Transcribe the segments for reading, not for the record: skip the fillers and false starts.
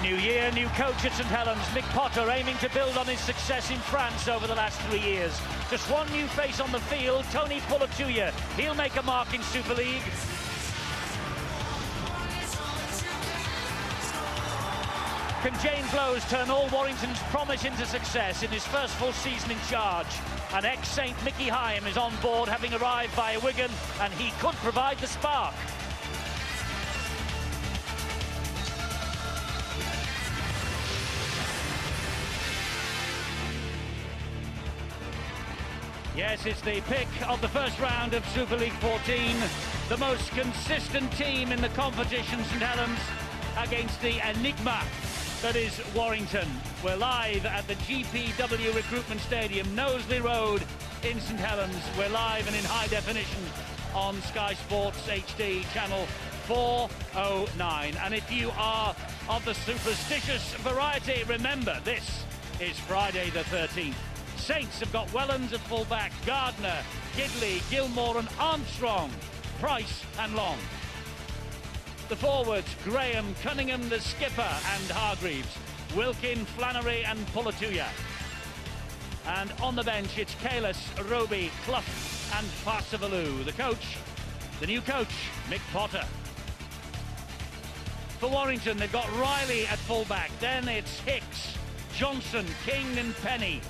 New year, new coach at St Helens, Mick Potter aiming to build on his success in France over the last 3 years. Just one new face on the field, Tony Puletuya. He'll make a mark in Super League. Can James Lowe's turn all Warrington's promise into success in his first full season in charge? And ex-Saint Mickey Hyam is on board, having arrived via Wigan, and he could provide the spark. Yes, it's the pick of the first round of Super League 14. The most consistent team in the competition, St Helens, against the enigma that is Warrington. We're live at the GPW Recruitment Stadium, Knowsley Road in St Helens. We're live and in high definition on Sky Sports HD channel 409. And if you are of the superstitious variety, remember this is Friday the 13th. Saints have got Wellens at full-back, Gardner, Gidley, Gilmore and Armstrong, Price and Long. The forwards, Graham, Cunningham, the skipper and Hargreaves, Wilkin, Flannery and Puletuya. And on the bench, it's Kalis, Roby, Clough and Parsavalu. The coach, the new coach, Mick Potter. For Warrington, they've got Riley at full-back, then it's Hicks, Johnson, King and Penny,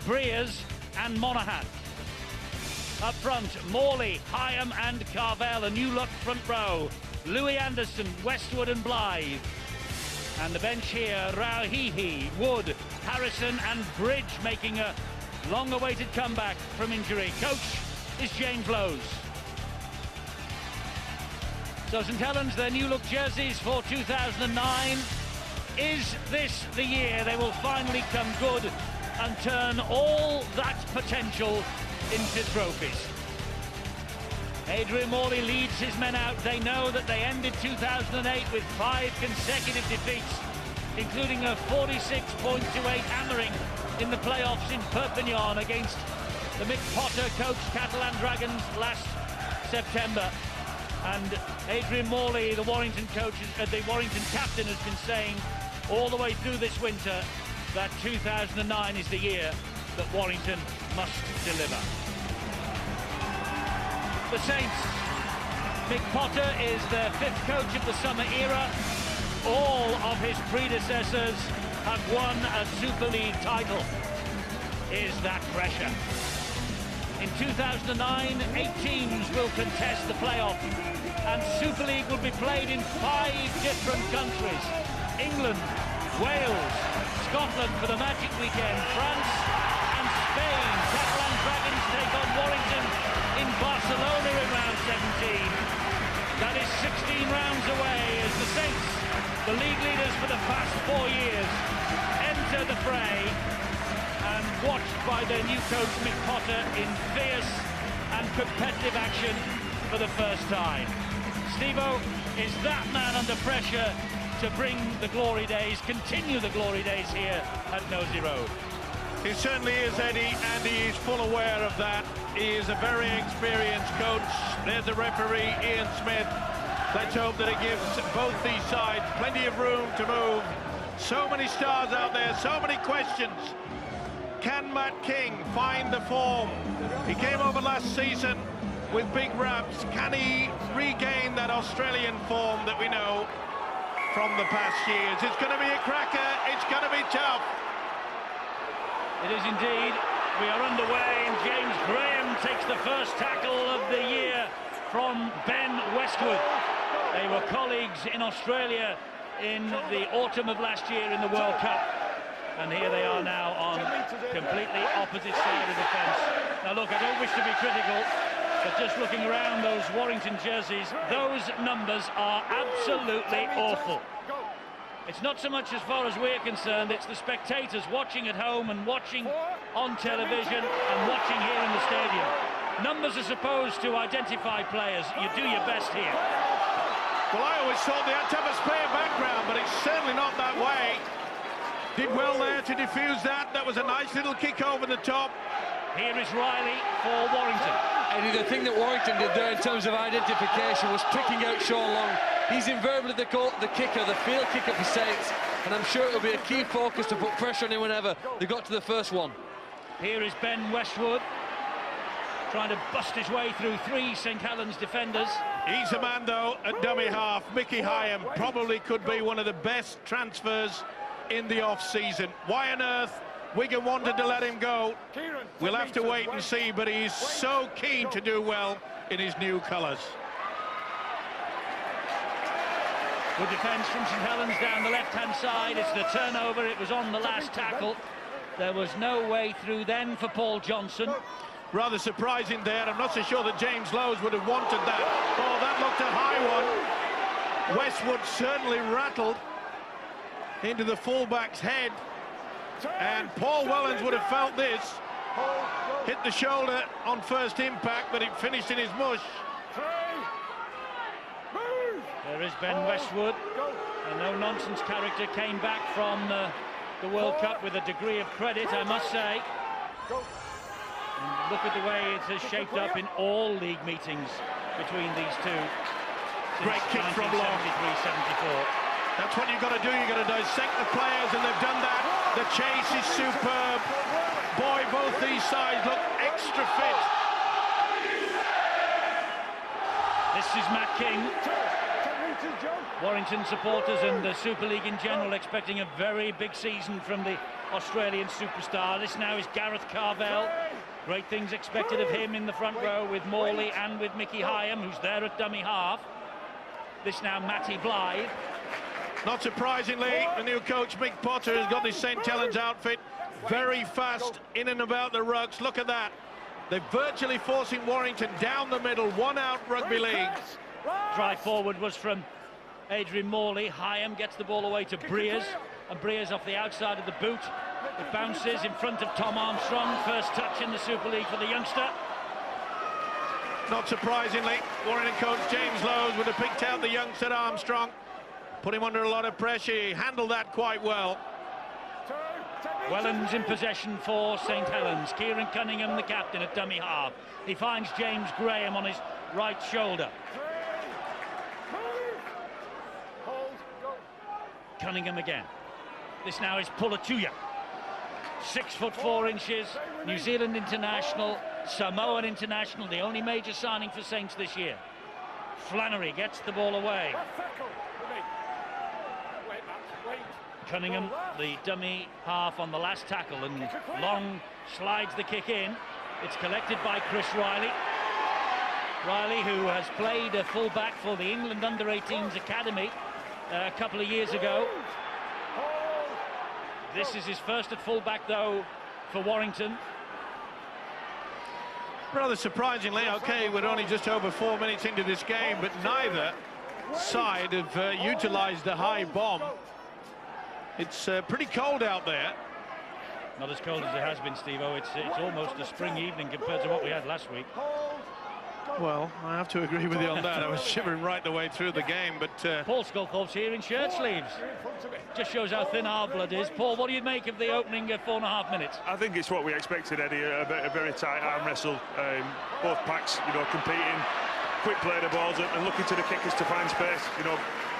Breers and Monaghan. Up front, Morley, Hyam and Carvel, a new look front row. Louis Anderson, Westwood and Blythe. And the bench here, Rauhihi, Wood, Harrison and Bridge making a long-awaited comeback from injury. Coach is James Lowe's. So St Helens, their new look jerseys for 2009. Is this the year they will finally come good and turn all that potential into trophies? Adrian Morley leads his men out. They know that they ended 2008 with 5 consecutive defeats, including a 46.28 hammering in the playoffs in Perpignan against the Mick Potter coached Catalan Dragons last September. And Adrian Morley, the Warrington coach, the Warrington captain, has been saying all the way through this winter that 2009 is the year that Warrington must deliver. The Saints, Mick Potter is their 5th coach of the summer era. All of his predecessors have won a Super League title. Is that pressure? In 2009, 8 teams will contest the playoff, and Super League will be played in 5 different countries. England, Wales, Scotland for the Magic Weekend, France and Spain. Catalan Dragons take on Warrington in Barcelona in round 17. That is 16 rounds away as the Saints, the league leaders for the past 4 years, enter the fray and watched by their new coach Mick Potter in fierce and competitive action for the first time. Steve-O is that man under pressure to bring the glory days, continue the glory days here at Knowsley Road. He certainly is, Eddie, and he is full aware of that. He is a very experienced coach. There's the referee, Ian Smith. Let's hope that it gives both these sides plenty of room to move. So many stars out there, so many questions. Can Matt King find the form? He came over last season with big raps. Can he regain that Australian form that we know from the past years? It's going to be a cracker. It's going to be tough. It is indeed. We are underway, and James Graham takes the first tackle of the year from Ben Westwood. They were colleagues in Australia in the autumn of last year in the World Cup, and here they are now on completely opposite side of the fence. Now look, I don't wish to be critical, but just looking around those Warrington jerseys, those numbers are absolutely awful. It's not so much as far as we're concerned, it's the spectators watching at home and watching on television and watching here in the stadium. Numbers are supposed to identify players. You do your best here. Well, I always thought they had to have a spare background, but it's certainly not that way. Did well there to defuse that. That was a nice little kick over the top. Here is Riley for Warrington. Eddie, the thing that Warrington did there in terms of identification was picking out Sean Long. He's invariably the kicker, the field kicker for Saints. and I'm sure it'll be a key focus to put pressure on him whenever they got to the first one. Here is Ben Westwood, trying to bust his way through 3 St Helens defenders. He's a man, though, at dummy half. Mickey Hyam probably could be one of the best transfers in the off-season. Why on earth Wigan wanted to let him go? We'll have to wait and see, but he's so keen to do well in his new colours. Good defence from St Helens down the left-hand side. It's the turnover. It was on the last tackle. There was no way through then for Paul Johnson. Rather surprising there. I'm not so sure that James Lowe's would have wanted that. Oh, that looked a high one. Westwood certainly rattled into the fullback's head. And Paul Wellens would have felt this. Hit the shoulder on first impact, but it finished in his mush. There is Ben Westwood. A no-nonsense character came back from the World Cup with a degree of credit, I must say. And look at the way it has shaped up in all league meetings between these two. Great kick from long. 73-74. That's what you've got to do. You've got to dissect the players, and they've done that. The chase is superb. Boy, both these sides look extra fit. This is Matt King. Warrington supporters and the Super League in general expecting a very big season from the Australian superstar. This now is Gareth Carvell. Great things expected of him in the front row with Morley and with Mickey Hyam, who's there at dummy half. This now Matty Blythe. Not surprisingly, the new coach Mick Potter has got this St Helens outfit very fast in and about the rucks. Look at that. They're virtually forcing Warrington down the middle. One out rugby league. Drive forward was from Adrian Morley. Hyam gets the ball away to Breers, and Breers off the outside of the boot. It bounces in front of Tom Armstrong. First touch in the Super League for the youngster. Not surprisingly, Warrington coach James Lowe's would have picked out the youngster Armstrong. Put him under a lot of pressure. He handled that quite well. Wellens in possession for St Helens. Kieran Cunningham, the captain, at dummy half. He finds James Graham on his right shoulder. Cunningham again. This now is Pulatuya. 6'4", New Zealand international, Samoan international, the only major signing for Saints this year. Flannery gets the ball away. Cunningham, the dummy half on the last tackle, and Long slides the kick in. It's collected by Chris Riley. Riley, who has played a full-back for the England Under-18s Academy a couple of years ago. This is his first at full-back, though, for Warrington. Rather surprisingly, okay, we're only just over 4 minutes into this game, but neither side have utilised the high bomb. It's pretty cold out there. Not as cold as it has been, Steve-O. It's almost a spring evening compared to what we had last week. Well, I have to agree with you on that. I was shivering right the way through the game, but... Paul Sculthorpe's here in shirt sleeves. Just shows how thin our blood is. Paul, what do you make of the opening 4.5 minutes? I think it's what we expected, Eddie, a very tight arm wrestle. Both packs, competing, quick play the balls and looking to the kickers to find space.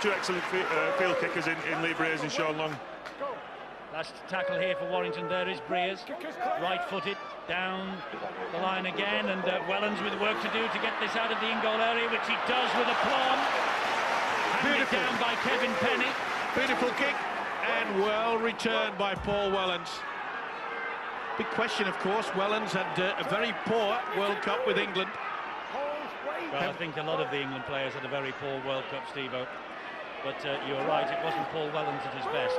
Two excellent field kickers in Lee Breers and Sean Long. Last tackle here for Warrington. There is Breers, right-footed, down the line again, and Wellens with work to do to get this out of the in-goal area, which he does with aplomb. Handed down by Kevin Penny. Beautiful kick, and well returned by Paul Wellens. Big question, of course. Wellens had a very poor World Cup with England. Well, I think a lot of the England players had a very poor World Cup, Steve-O. But you're right, it wasn't Paul Wellens at his best.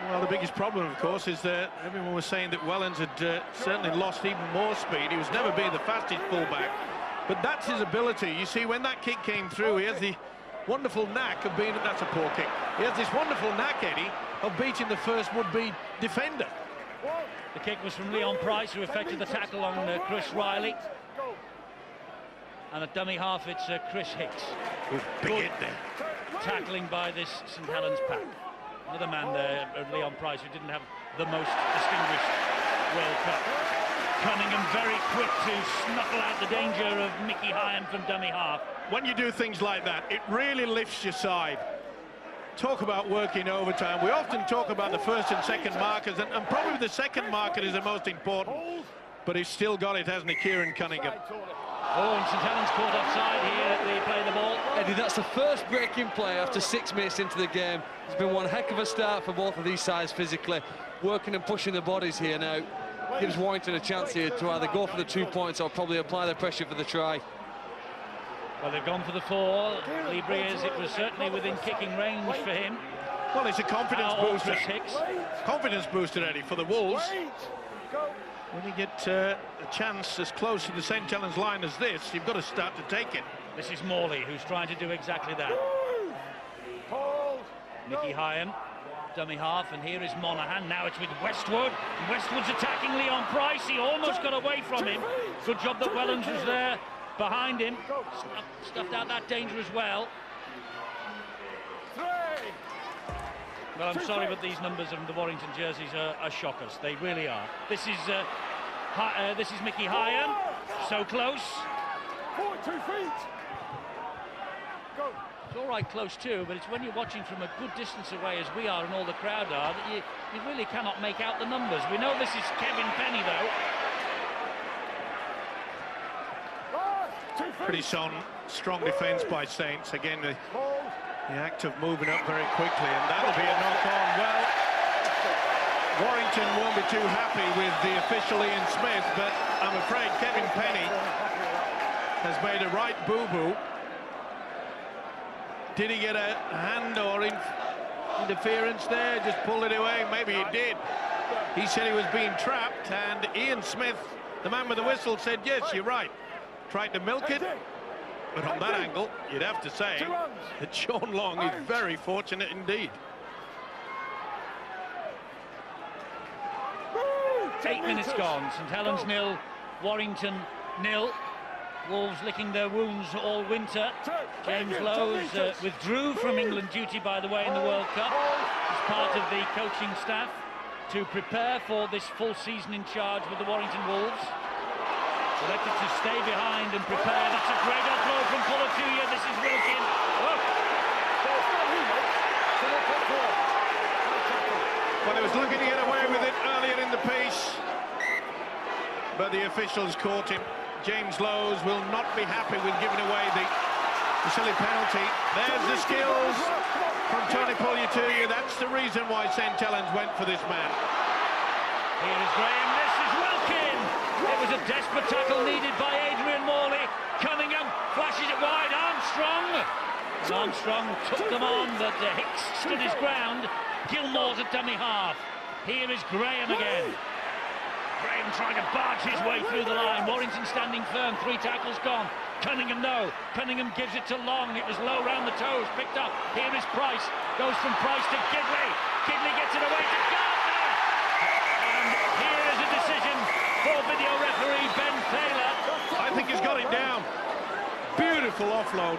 Well, the biggest problem, of course, is that everyone was saying that Wellens had certainly lost even more speed. He was never been the fastest fullback, but that's his ability. You see, when that kick came through, he has the wonderful knack of being... That's a poor kick. He has this wonderful knack, Eddie, of beating the first would-be defender. The kick was from Leon Price, who effected the tackle on Chris Riley. And at dummy half, it's Chris Hicks. Big hit there. Tackling by this St Helens pack. Another man there, Leon Price, who didn't have the most distinguished World Cup. Cunningham very quick to snuffle out the danger of Mickey Hyam from dummy half. When you do things like that, it really lifts your side. Talk about working overtime. We often talk about the first and second markers, and probably the second marker is the most important. But he's still got it, hasn't he, Kieran Cunningham? Oh, and St Helens caught offside here. They play the ball. Eddie, that's the first breaking play after 6 minutes into the game. It's been one heck of a start for both of these sides physically. Working and pushing the bodies here now. Gives Warrington a chance here to either go for the 2 points or probably apply the pressure for the try. Well, they've gone for the 4. Lee Briers, it was certainly within kicking range for him. Well, it's a confidence booster. Chris Hicks. Confidence booster, Eddie, for the Wolves. When you get a chance as close to the St Helens line as this, you've got to start to take it. This is Morley, who's trying to do exactly that. Mickey Hyan, dummy half, and here is Monaghan. Now it's with Westwood. Westwood's attacking Leon Price. He almost got away from him. Good job that Wellens was there behind him. Stuffed out that danger as well. Well, I'm sorry, but these numbers of the Warrington jerseys are shockers. They really are. This is Mickey Hyan. So close. 2 feet. Go. It's all right close too, but it's when you're watching from a good distance away, as we are and all the crowd are, that you really cannot make out the numbers. We know this is Kevin Penny, though. Pretty strong defence by Saints. Again, the act of moving up very quickly, and that'll be a knock-on. Well, Warrington won't be too happy with the official Ian Smith, but I'm afraid Kevin Penny has made a right boo-boo. Did he get a hand or interference there? Just pulled it away. Maybe he did. He said he was being trapped, and Ian Smith, the man with the whistle, said, yes, you're right. Tried to milk it, but on that angle, you'd have to say that Sean Long is very fortunate indeed. 8 minutes gone. St Helens 0, Warrington 0. Wolves licking their wounds all winter. James Lowe's withdrew from England duty, by the way, in the World Cup as part of the coaching staff to prepare for this full season in charge with the Warrington Wolves. Elected to stay behind and prepare. That's a great offload from Fuller to you. This is Wilkin. Oh. Well, he was looking to get away with it earlier in the piece, but the officials caught him. James Lowe's will not be happy with giving away the silly penalty. There's the skills from Tony Pugliatuia. That's the reason why St Helens went for this man. Here is Graham. This is Wilkin. It was a desperate tackle needed by Adrian Morley. Cunningham flashes it wide. Armstrong took them on, but Hicks stood his ground. Gilmore's at dummy half. Here is Graham again. Graham trying to barge his way through the line. Warrington standing firm. 3 tackles gone. Cunningham, no. Cunningham gives it to Long. It was low round the toes. Picked up. Here is Price. Goes from Price to Gidley. Gidley gets it away to Gardner. And here is a decision for video referee Ben Taylor. I think he's got it down. Beautiful offload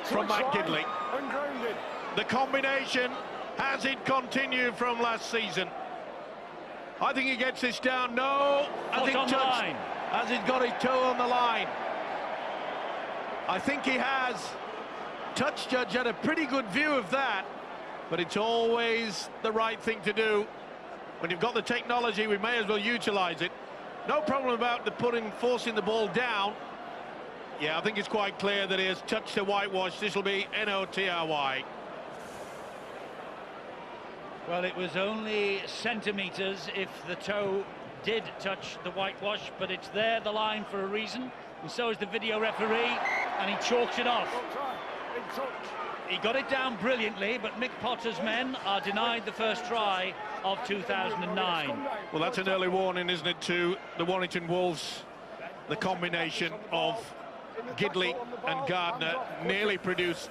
from Matt Gidley. The combination, has it continued from last season? I think he gets this down. No, I think touch. Has he got his toe on the line? I think he has. Touch judge had a pretty good view of that, but it's always the right thing to do. When you've got the technology, we may as well utilize it. No problem about forcing the ball down. Yeah, I think it's quite clear that he has touched the whitewash. This will be NOTRY. Well, it was only centimetres if the toe did touch the whitewash, but it's there, the line, for a reason, and so is the video referee, and he chalks it off. He got it down brilliantly, but Mick Potter's men are denied the first try of 2009. Well, that's an early warning, isn't it, to the Warrington Wolves? The combination of Gidley and Gardner nearly produced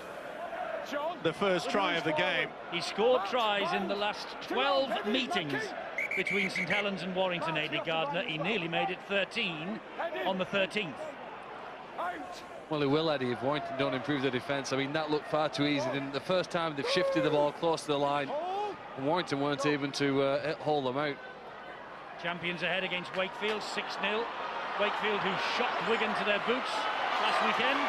the first try of the game. He scored tries in the last 12 meetings between St Helens and Warrington, A.D. Gardner. He nearly made it 13 on the 13th. Well, he will, Eddie, if Warrington don't improve their defence. I mean, that looked far too easy. And the first time they've shifted the ball close to the line, and Warrington weren't even to hold them out. Champions ahead against Wakefield, 6-0. Wakefield, who shocked Wigan to their boots last weekend.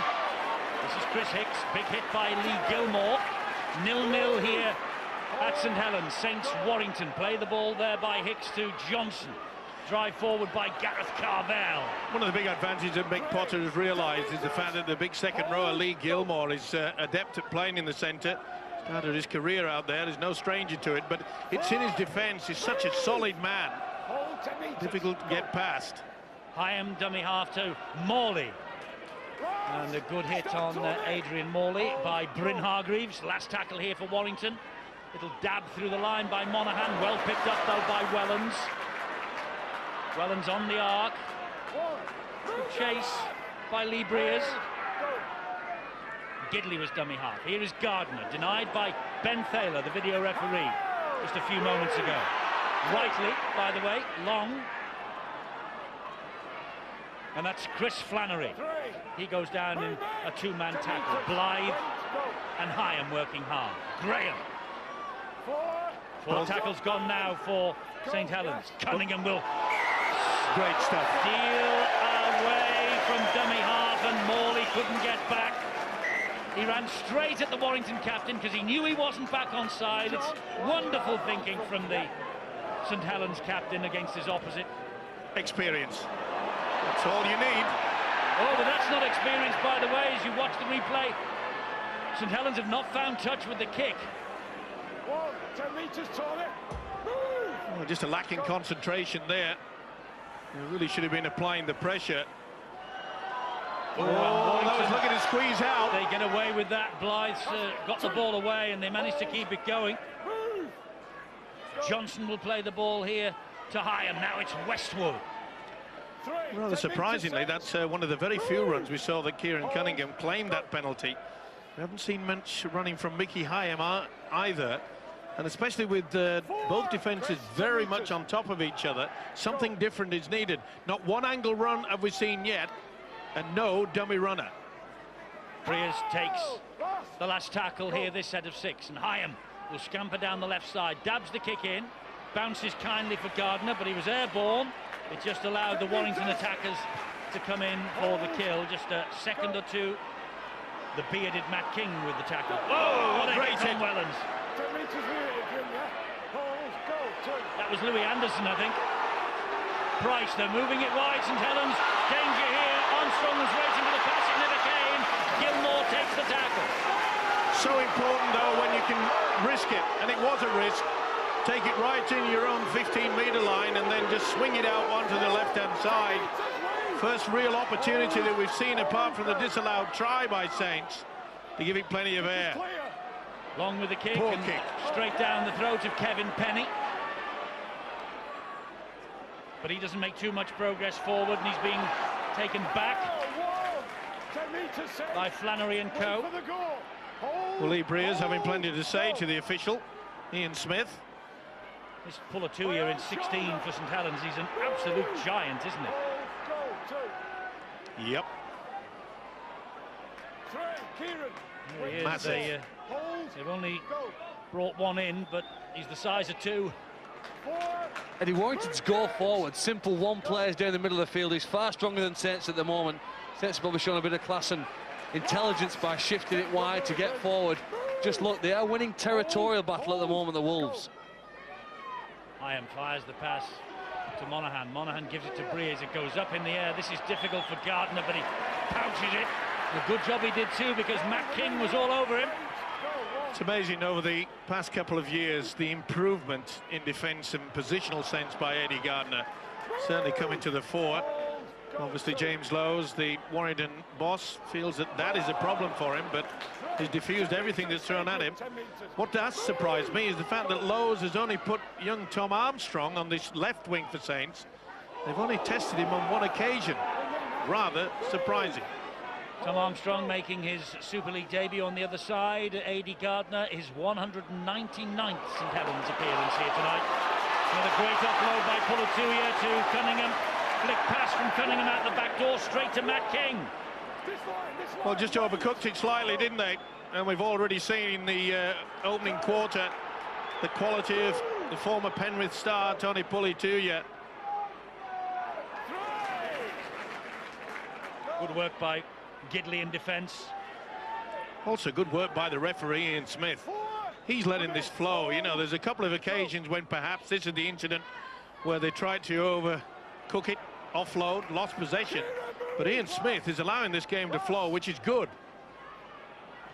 This is Chris Hicks, big hit by Lee Gilmore. 0-0 here at St Helens. Saints Warrington play the ball there by Hicks to Johnson. Drive forward by Gareth Carvel. One of the big advantages that Mick Potter has realised is the fact that the big second rower, Lee Gilmore, is adept at playing in the centre. Started his career out there, there's no stranger to it, but it's in his defence. He's such a solid man. Difficult to get past. Hyam dummy half to Morley. And a good hit on Adrian Morley by Bryn Hargreaves. Last tackle here for Warrington. Little dab through the line by Monaghan. Well picked up though by Wellens. Wellens on the arc. Good chase by Lee Breers. Gidley was dummy half. Here is Gardner, denied by Ben Thaler, the video referee, just a few moments ago. Rightly, by the way, long. And that's Chris Flannery. He goes down in a two-man tackle. Blythe and Hyam working hard. Graham. 4 tackles gone now for St Helens. Cunningham will... Great stuff. Steal away from dummy half, and Morley couldn't get back. He ran straight at the Warrington captain because he knew he wasn't back on side. It's wonderful thinking from the St Helens captain against his opposite. Experience. That's all you need. Oh, but that's not experience, by the way, as you watch the replay. St Helens have not found touch with the kick. 10 metres, Charlie. Oh, just a lack in concentration there. He really should have been applying the pressure. Oh, that was looking to squeeze out. They get away with that. Blythe's got the ball away and they managed to keep it going. Johnson will play the ball here to Hyam. Now it's Westwood. Rather surprisingly, that's one of the very few runs we saw that Kieran Cunningham claimed that penalty. We haven't seen much running from Mickey Hyam either. And especially with both defences very much on top of each other, something different is needed. Not one angle run have we seen yet, and no dummy runner. Breers takes the last tackle here, this set of 6, and Hyam will scamper down the left side, dabs the kick in, bounces kindly for Gardner, but he was airborne. It just allowed the Warrington attackers to come in for the kill. Just a second or two. The bearded Matt King with the tackle. Oh, what a great hit on Wellens. 10 metres here, Jim, yeah? Holes, go, 2. That was Louis Anderson, I think. Price, they're moving it wide. St Helens, danger here. Armstrong was waiting for the pass, it never came. Gilmore takes the tackle. So important, though, when you can risk it, and it was a risk. Take it right in your own 15-metre line and then just swing it out onto the left-hand side. First real opportunity that we've seen, apart from the disallowed try by Saints, to give it plenty of air. Long with the kick, Poor and kick. straight down the throat of Kevin Penny. But he doesn't make too much progress forward, and he's being taken back by Flannery and co. Well, Lee Breers having plenty to say to the official, Ian Smith. This Puller 2 year in 16 for St Helens. He's an absolute giant, isn't he? Yep. There he is. Massive. They've only brought one in, but he's the size of 2. Eddie Warrington's go forward, simple one players down the middle of the field. He's far stronger than Saints at the moment. Saints probably showing a bit of class and intelligence by shifting it wide to get forward. Just look, they are winning territorial battle at the moment, the Wolves. Hyam fires the pass to Monaghan. Monaghan gives it to Breers. It goes up in the air. This is difficult for Gardner, but he pouches it. A good job he did too, because Matt King was all over him. It's amazing over the past couple of years, the improvement in defence and positional sense by Eddie Gardner. Certainly coming to the fore. Obviously, James Lowes, the Warrington boss, feels that that is a problem for him, but he's diffused everything that's thrown at him. What does surprise me is the fact that Lowes has only put young Tom Armstrong on this left wing for Saints. They've only tested him on one occasion. Rather surprising. Tom Armstrong making his Super League debut on the other side. Eddie Gardner, his 199th St Helens appearance here tonight. Another great offload by Pulatuya to Cunningham. Flick pass from Cunningham out the back door, straight to Matt King. Well, just overcooked it slightly, didn't they? And we've already seen in the opening quarter the quality of the former Penrith star, Tony Pulatuya. Good work by Gidley in defence. Also good work by the referee, Ian Smith. he's letting this flow. You know, there's a couple of occasions when perhaps this is the incident where they tried to overcook it, offload, lost possession. But Ian Smith is allowing this game to flow, which is good.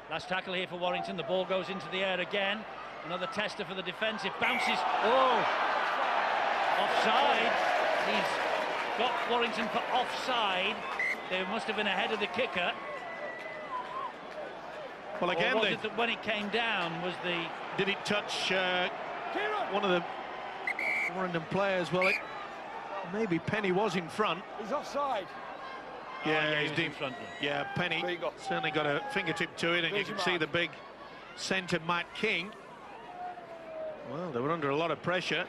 Last tackle here for Warrington. The ball goes into the air again. Another tester for the defence. It bounces. Oh! Offside. He's got Warrington for offside. They must have been ahead of the kicker. Well, again, or was it that when it came down was the... Did it touch one of the Warrington players? Well, maybe Penny was in front. He's offside. Yeah, he's deep in front. Yeah, Penny certainly got a fingertip to it, and you can see the big centre, Matt King. Well, they were under a lot of pressure.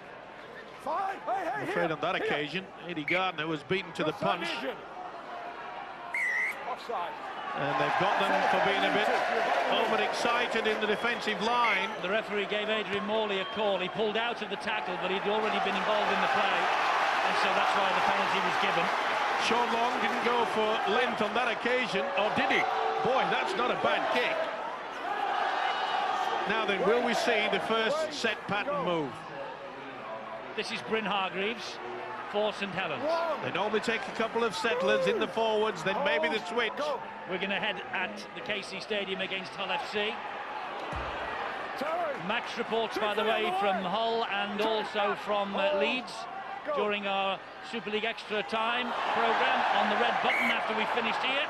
Fine. Hey, I'm afraid on that occasion, Eddie Gardner was beaten to the punch. Offside. And they've got them for being a bit overexcited in the defensive line. The referee gave Adrian Morley a call. He pulled out of the tackle, but he'd already been involved in the play, and so that's why the penalty was given. Sean Long didn't go for length on that occasion, or did he? Boy, that's not a bad kick. Now then, will we see the first set pattern move? This is Bryn Hargreaves for St Helens. They normally take a couple of settlers in the forwards, then maybe the switch. We're going to head at the KC Stadium against Hull FC. Match reports, by the way, from Hull and also from Leeds during our Super League Extra Time programme on the red button after we finished here.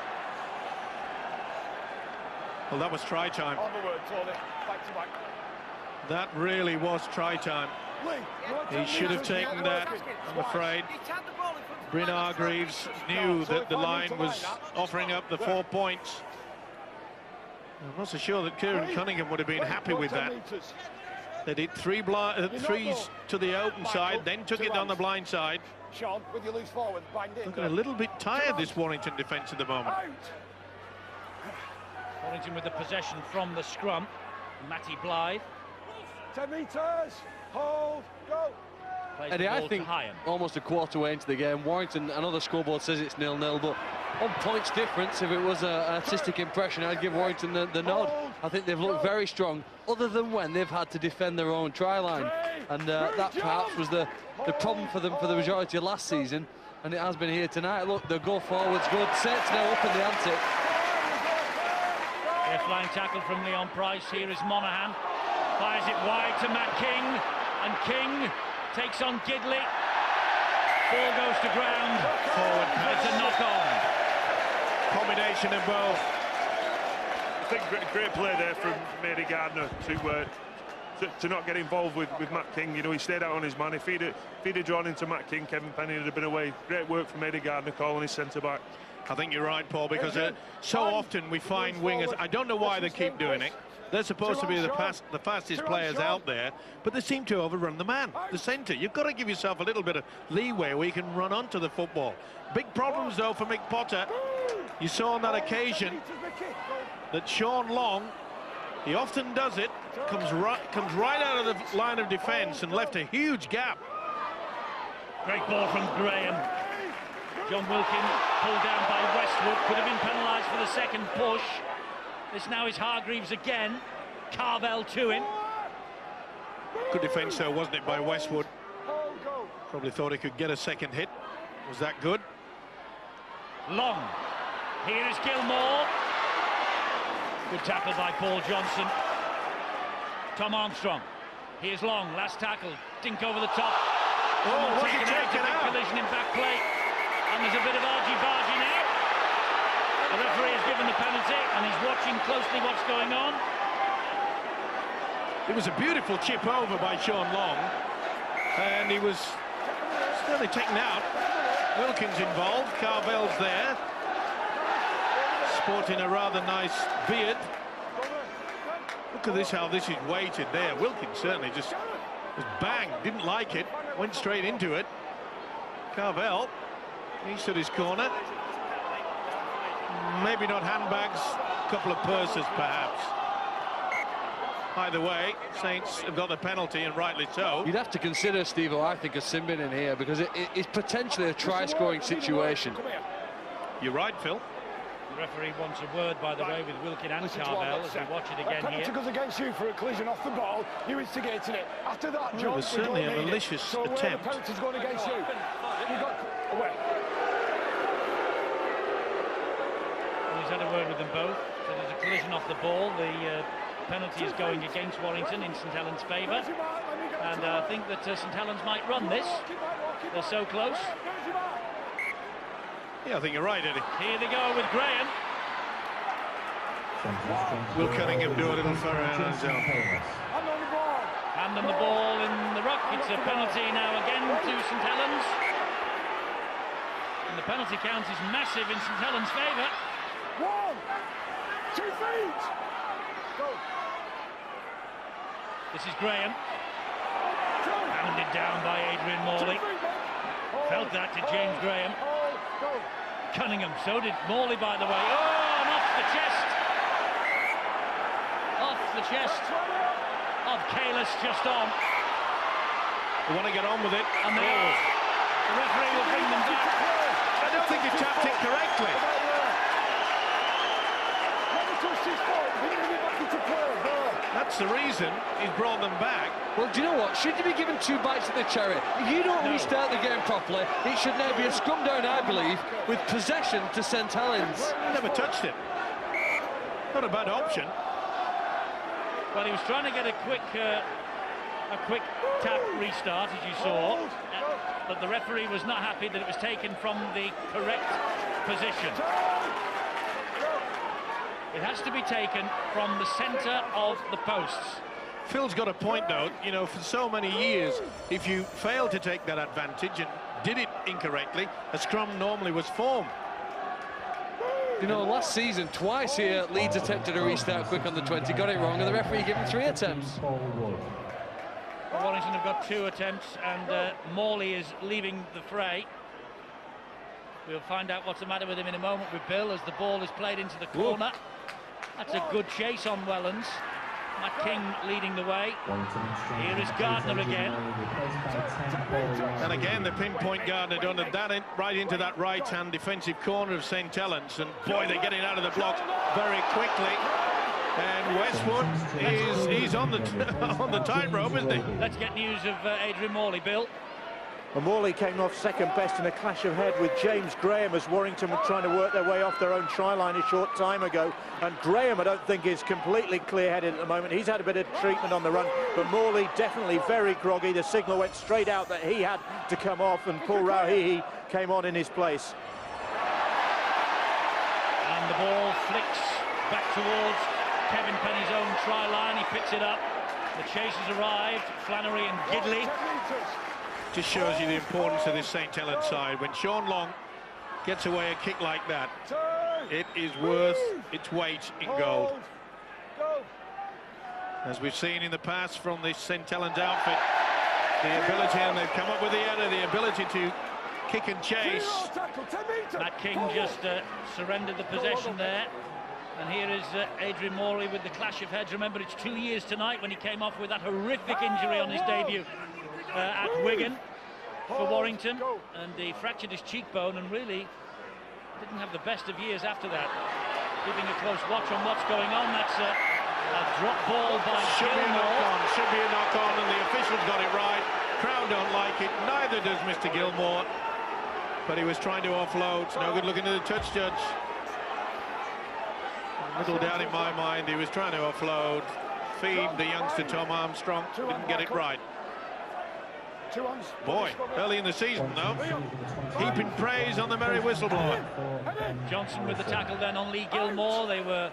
Well, that was try time. On the word, Tony. Back to back. That really was try time. He should have taken that, I'm afraid. Bryn Hargreaves knew that the line was offering up the 4 points. I'm not so sure that Kieran Cunningham would have been happy with that. They did threes to the open side, then took it on the blind side. Sean, with your loose forward, banged in. Looking a little bit tired, this Warrington defence at the moment. Warrington with the possession from the scrum. Matty Blythe. 10 metres. Hold. Go. Plays Eddie, the ball I think to Hyam. almost a quarter way into the game, Warrington, another scoreboard says it's 0-0, but on points difference, if it was an artistic impression, I'd give Warrington the nod. I think they've looked very strong, other than when they've had to defend their own try line. And that perhaps was the problem for them for the majority of last season, and it has been here tonight. Look, the go forward's good. Sets now up in the ante. A flying tackle from Leon Price. Here is Monaghan. Fires it wide to Matt King, and King takes on Gidley. Ball goes to ground. Forward pass. It's a knock-on. Combination of both. I think great play there from Eddie Gardner to not get involved with Matt King. You know, he stayed out on his man. If he'd have drawn into Matt King, Kevin Penny would have been away. Great work from Eddie Gardner calling his centre-back. I think you're right, Paul, because so often we find wingers, I don't know why they keep doing it. They're supposed to be the fastest players out there, but they seem to overrun the man, the centre. You've got to give yourself a little bit of leeway where you can run onto the football. Big problems, though, for Mick Potter. You saw on that occasion that Sean Long, he often does it, comes right out of the line of defence and left a huge gap. Great ball from Graham. John Wilkin pulled down by Westwood, could have been penalised for the second push. This now is Hargreaves again. Carvel to him. Good defence, though, wasn't it, by Westwood? Probably thought he could get a second hit. Was that good? Long. Here is Gilmore. Good tackle by Paul Johnson. Tom Armstrong. Here's Long. Last tackle. Dink over the top. Oh, what's he taken out? Collision in back plate. And there's a bit of argy-bargy now. The referee has given the penalty, and he's watching closely what's going on. It was a beautiful chip over by Sean Long, and he was certainly taken out. Wilkins involved, Carvel's there, sporting a rather nice beard. Look at this, how this is weighted there. Wilkins certainly just was bang, didn't like it, went straight into it. Carvel, he stood his corner. Maybe not handbags, a couple of purses perhaps. Either way, Saints have got the penalty, and rightly so. You'd have to consider, Steve, I think, a sin bin in here, because it's potentially a try-scoring situation. You're right, Phil. The referee wants a word, by the way, with Wilkin and Carvel as we watch it again here. Penalty goes against you for a collision off the ball. You instigated it. After that, John, it was certainly a malicious attempt. So the penalty's going against you. You got away. Well, he's had a word with them both. So there's a collision off the ball. The penalty is going against Warrington in St Helens' favour. And I think that St Helens might run this. They're so close. Yeah, I think you're right, Eddie. Here they go with Graham. Will Cunningham do a little furrow on his own. Hand on the ball in the ruck. It's a penalty now again to St Helens. And the penalty count is massive in St Helens' favour. 1, 2 feet. Go. This is Graham. Handed down by Adrian Morley. Felt that to James Graham. Cunningham, so did Morley, by the way. Oh, and off the chest. Off the chest of Kalis, just on. They want to get on with it. And the referee will bring them back. I don't think he tapped it correctly. That's the reason he's brought them back. Well, do you know what? Should you be given 2 bites at the cherry? If you don't restart the game properly, it should now be a scrum down, I believe, with possession to St Helens. Never touched it. Not a bad option. Well, he was trying to get a quick tap restart, as you saw, but the referee was not happy that it was taken from the correct position. It has to be taken from the centre of the posts. Phil's got a point, though. You know, for so many years, if you failed to take that advantage and did it incorrectly, a scrum normally was formed. You know, last season, twice here, Leeds attempted a restart quick on the 20, got it wrong, and the referee gave him 3 attempts. Warrington have got 2 attempts, and Morley is leaving the fray. We'll find out what's the matter with him in a moment with Bill as the ball is played into the corner. That's a good chase on Wellens. Matt King leading the way. Here is Gardner again. And again, the pinpoint Gardner done that right into that right-hand defensive corner of St Helens. And boy, they're getting out of the block very quickly. And Westwood he's on the on the tightrope, isn't he? Let's get news of Adrian Morley, Bill. And Morley came off second best in a clash of head with James Graham as Warrington were trying to work their way off their own try line a short time ago. And Graham, I don't think, is completely clear-headed at the moment. He's had a bit of treatment on the run, but Morley definitely very groggy. The signal went straight out that he had to come off, and Paul Rauhihi came on in his place. And the ball flicks back towards Kevin Penny's own try line. He picks it up. The chase has arrived. Flannery and Gidley. Just shows you the importance of this St Helens side. When Sean Long gets away a kick like that, it is worth its weight in gold. As we've seen in the past from this St Helens outfit, the ability, and they've come up with the error, the ability to kick and chase. Matt King just surrendered the possession there. And here is Adrian Morley with the clash of heads. Remember, it's 2 years tonight when he came off with that horrific injury on his debut at Wigan for Warrington, and he fractured his cheekbone and really didn't have the best of years after that. Keeping a close watch on what's going on. That's a drop ball by Gilmore. Should be a knock-on, and the officials got it right. Crowd don't like it, neither does Mr. Gilmore, but he was trying to offload. No good looking at the touch judge. A little down in my mind, he was trying to offload, feed the youngster Tom Armstrong, didn't get it right. Boy, early in the season, though, heaping praise on the merry whistleblower. Johnson with the tackle then on Lee Gilmore. They were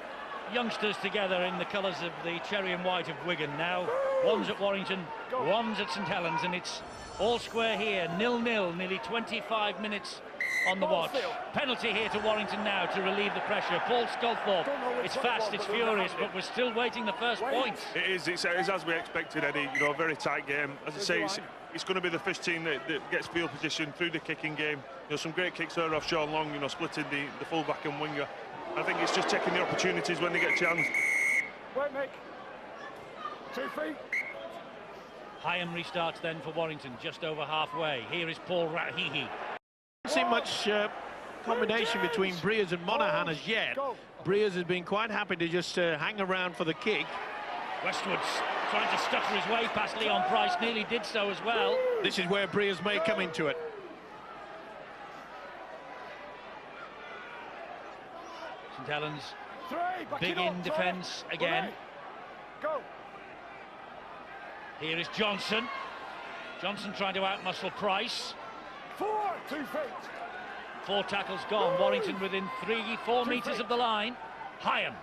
youngsters together in the colours of the cherry and white of Wigan. Now, one's at Warrington, one's at St Helens, and it's all square here, 0-0, nearly 25 minutes on the watch. Penalty here to Warrington now to relieve the pressure. Paul Sculthorpe, it's fast, it's furious, but we're still waiting the first point. It's as we expected, Eddie. You know, a very tight game. As I say, it's going to be the first team that gets field position through the kicking game. You know, some great kicks there off Sean Long, you know, splitting the full-back and winger. I think it's just taking the opportunities when they get a chance. Wait, Mick. 2 feet. Hyam restarts then for Warrington, just over halfway. Here is Paul Rauhihi. See much combination between Breers and Monaghan as yet. Breers has been quite happy to just hang around for the kick. Westwood's trying to stutter his way past Leon Price, nearly did so as well. This is where Breers may come into it. St Helens big in defence again. Go. Here is Johnson. Johnson trying to outmuscle Price. 4, 2 feet. 4 tackles gone. Warrington within 3-4 metres of the line. Hyam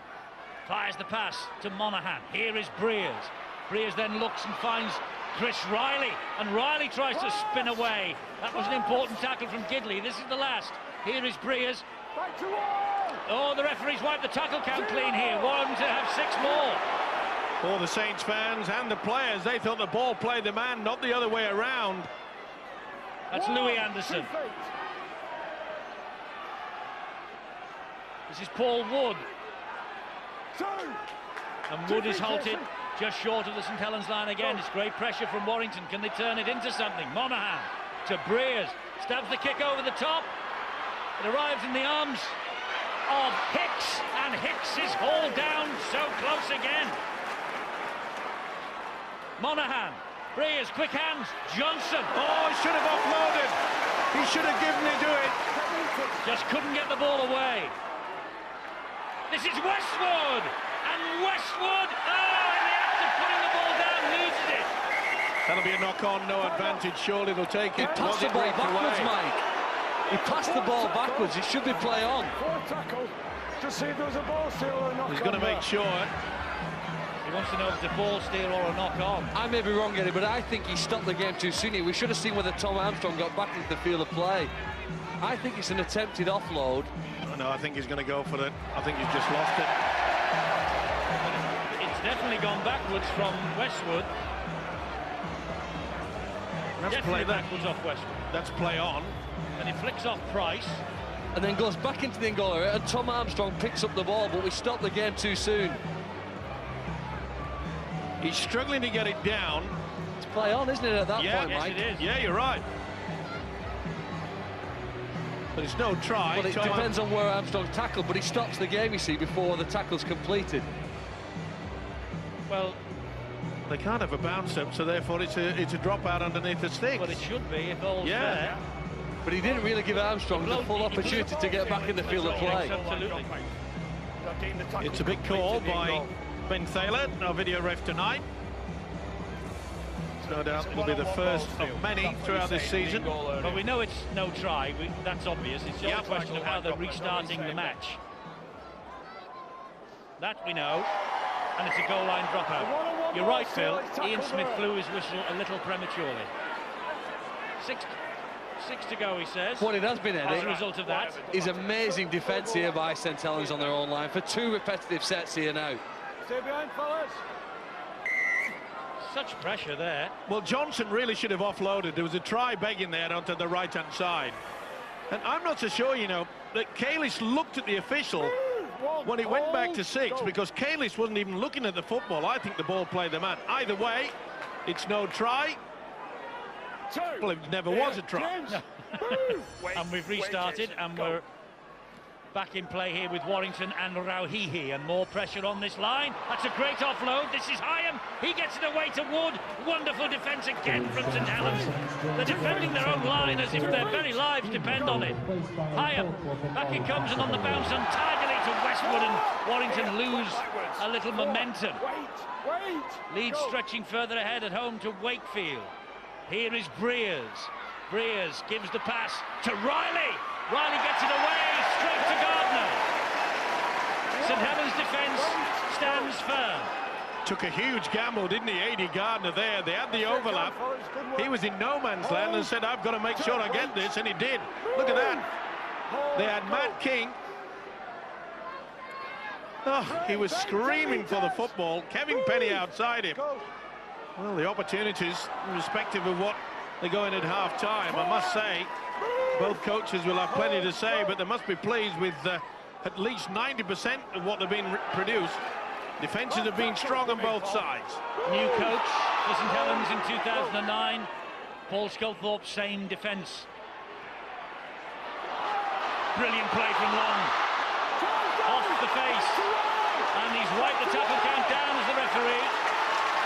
fires the pass to Monaghan. Here is Breers. Breers then looks and finds Chris Riley, and Riley tries to spin away. That was an important tackle from Gidley. This is the last. Here is Breers. Back to all. Oh, the referee's wiped the tackle count clean here. Warrington have 6 more. All the Saints fans and the players, they thought the ball played the man, not the other way around. That's Louis Anderson. 2 feet. This is Paul Wood. 2. And Wood is halted just short of the St Helens line again. It's great pressure from Warrington. Can they turn it into something? Monaghan to Breers. Stabs the kick over the top. It arrives in the arms of Hicks. And Hicks is hauled down so close again. Monaghan. Breers, quick hands. Johnson. Oh, he should have offloaded. He should have given it to it. Just couldn't get the ball away. This is Westwood. And Westwood, in the act of putting the ball down, loses it. That'll be a knock-on, no advantage. Surely they'll take it. He passed the ball backwards, Mike. He passed the ball backwards. It should be play on. 4 tackles to see if there was a ball steal or a knock-on. He's going to make sure. He wants to know if it's a ball steal or a knock-on. I may be wrong, Eddie, but I think he stopped the game too soon here. We should have seen whether Tom Armstrong got back into the field of play. I think it's an attempted offload. No, I think he's going to go for it. I think he's just lost it. It's definitely gone backwards from Westwood. Definitely backwards off Westwood. That's play on. And he flicks off Price. And then goes back into the goal area, and Tom Armstrong picks up the ball, but we stopped the game too soon. He's struggling to get it down. It's play on, isn't it, at that point, yes, Mike? it is. Yeah, you're right. But it's no try. Well, it depends on where Armstrong's tackled, but he stops the game, you see, before the tackle's completed. Well, they can't have a bounce up, so therefore it's a drop out underneath the sticks. well, it should be if all's Yeah. fair. But he didn't really give Armstrong the full opportunity to get back in the field of play. Absolutely. It's a big call by Ben Thaler, our video ref tonight. No doubt it'll be the first of many throughout this season. But we know it's no try. That's obvious. It's just a question of how they're restarting the match. That we know. And it's a goal line dropout. You're right, Phil. Ian Smith blew his whistle a little prematurely. Six to go, he says. What it has been, Eddie, as a result of that, is amazing defence here by St Helens on their own line for 2 repetitive sets here now. Stay behind, fellas. such pressure there. Well, Johnson really should have offloaded. There was a try begging there onto the right-hand side. And I'm not so sure, you know, that Kalis looked at the official when he went back to 6, because Kalis wasn't even looking at the football. I think the ball played the man. Either way, it's no try. Well, it never was a try. And we've restarted, and we're back in play here with Warrington and Rauhihi, and more pressure on this line. That's a great offload. This is Hyam. He gets it away to Wood. Wonderful defence again from St Helens. They're defending their own line as if their very lives depend on it. Hyam, back he comes, and on the bounce untidily to Westwood, and Warrington lose a little momentum. Leeds stretching further ahead at home to Wakefield. Here is Breers. Breers gives the pass to Riley. Riley gets it away, straight to Gardner. St Helens defence stands firm. Took a huge gamble, didn't he, A.D. Gardner there. They had the overlap. He was in no man's land and said, I've got to make sure I get this, and he did. Look at that. They had Matt King. Oh, he was screaming for the football. Kevin Penny outside him. Well, the opportunities, irrespective of what they go in at half-time, I must say, both coaches will have plenty to say, but they must be pleased with at least 90% of what they've been produced. Defences have been strong on both sides. New coach for St Helens in 2009. Paul Sculthorpe, same defence. Brilliant play from Long. Off the face. And he's wiped the tackle count down as the referee.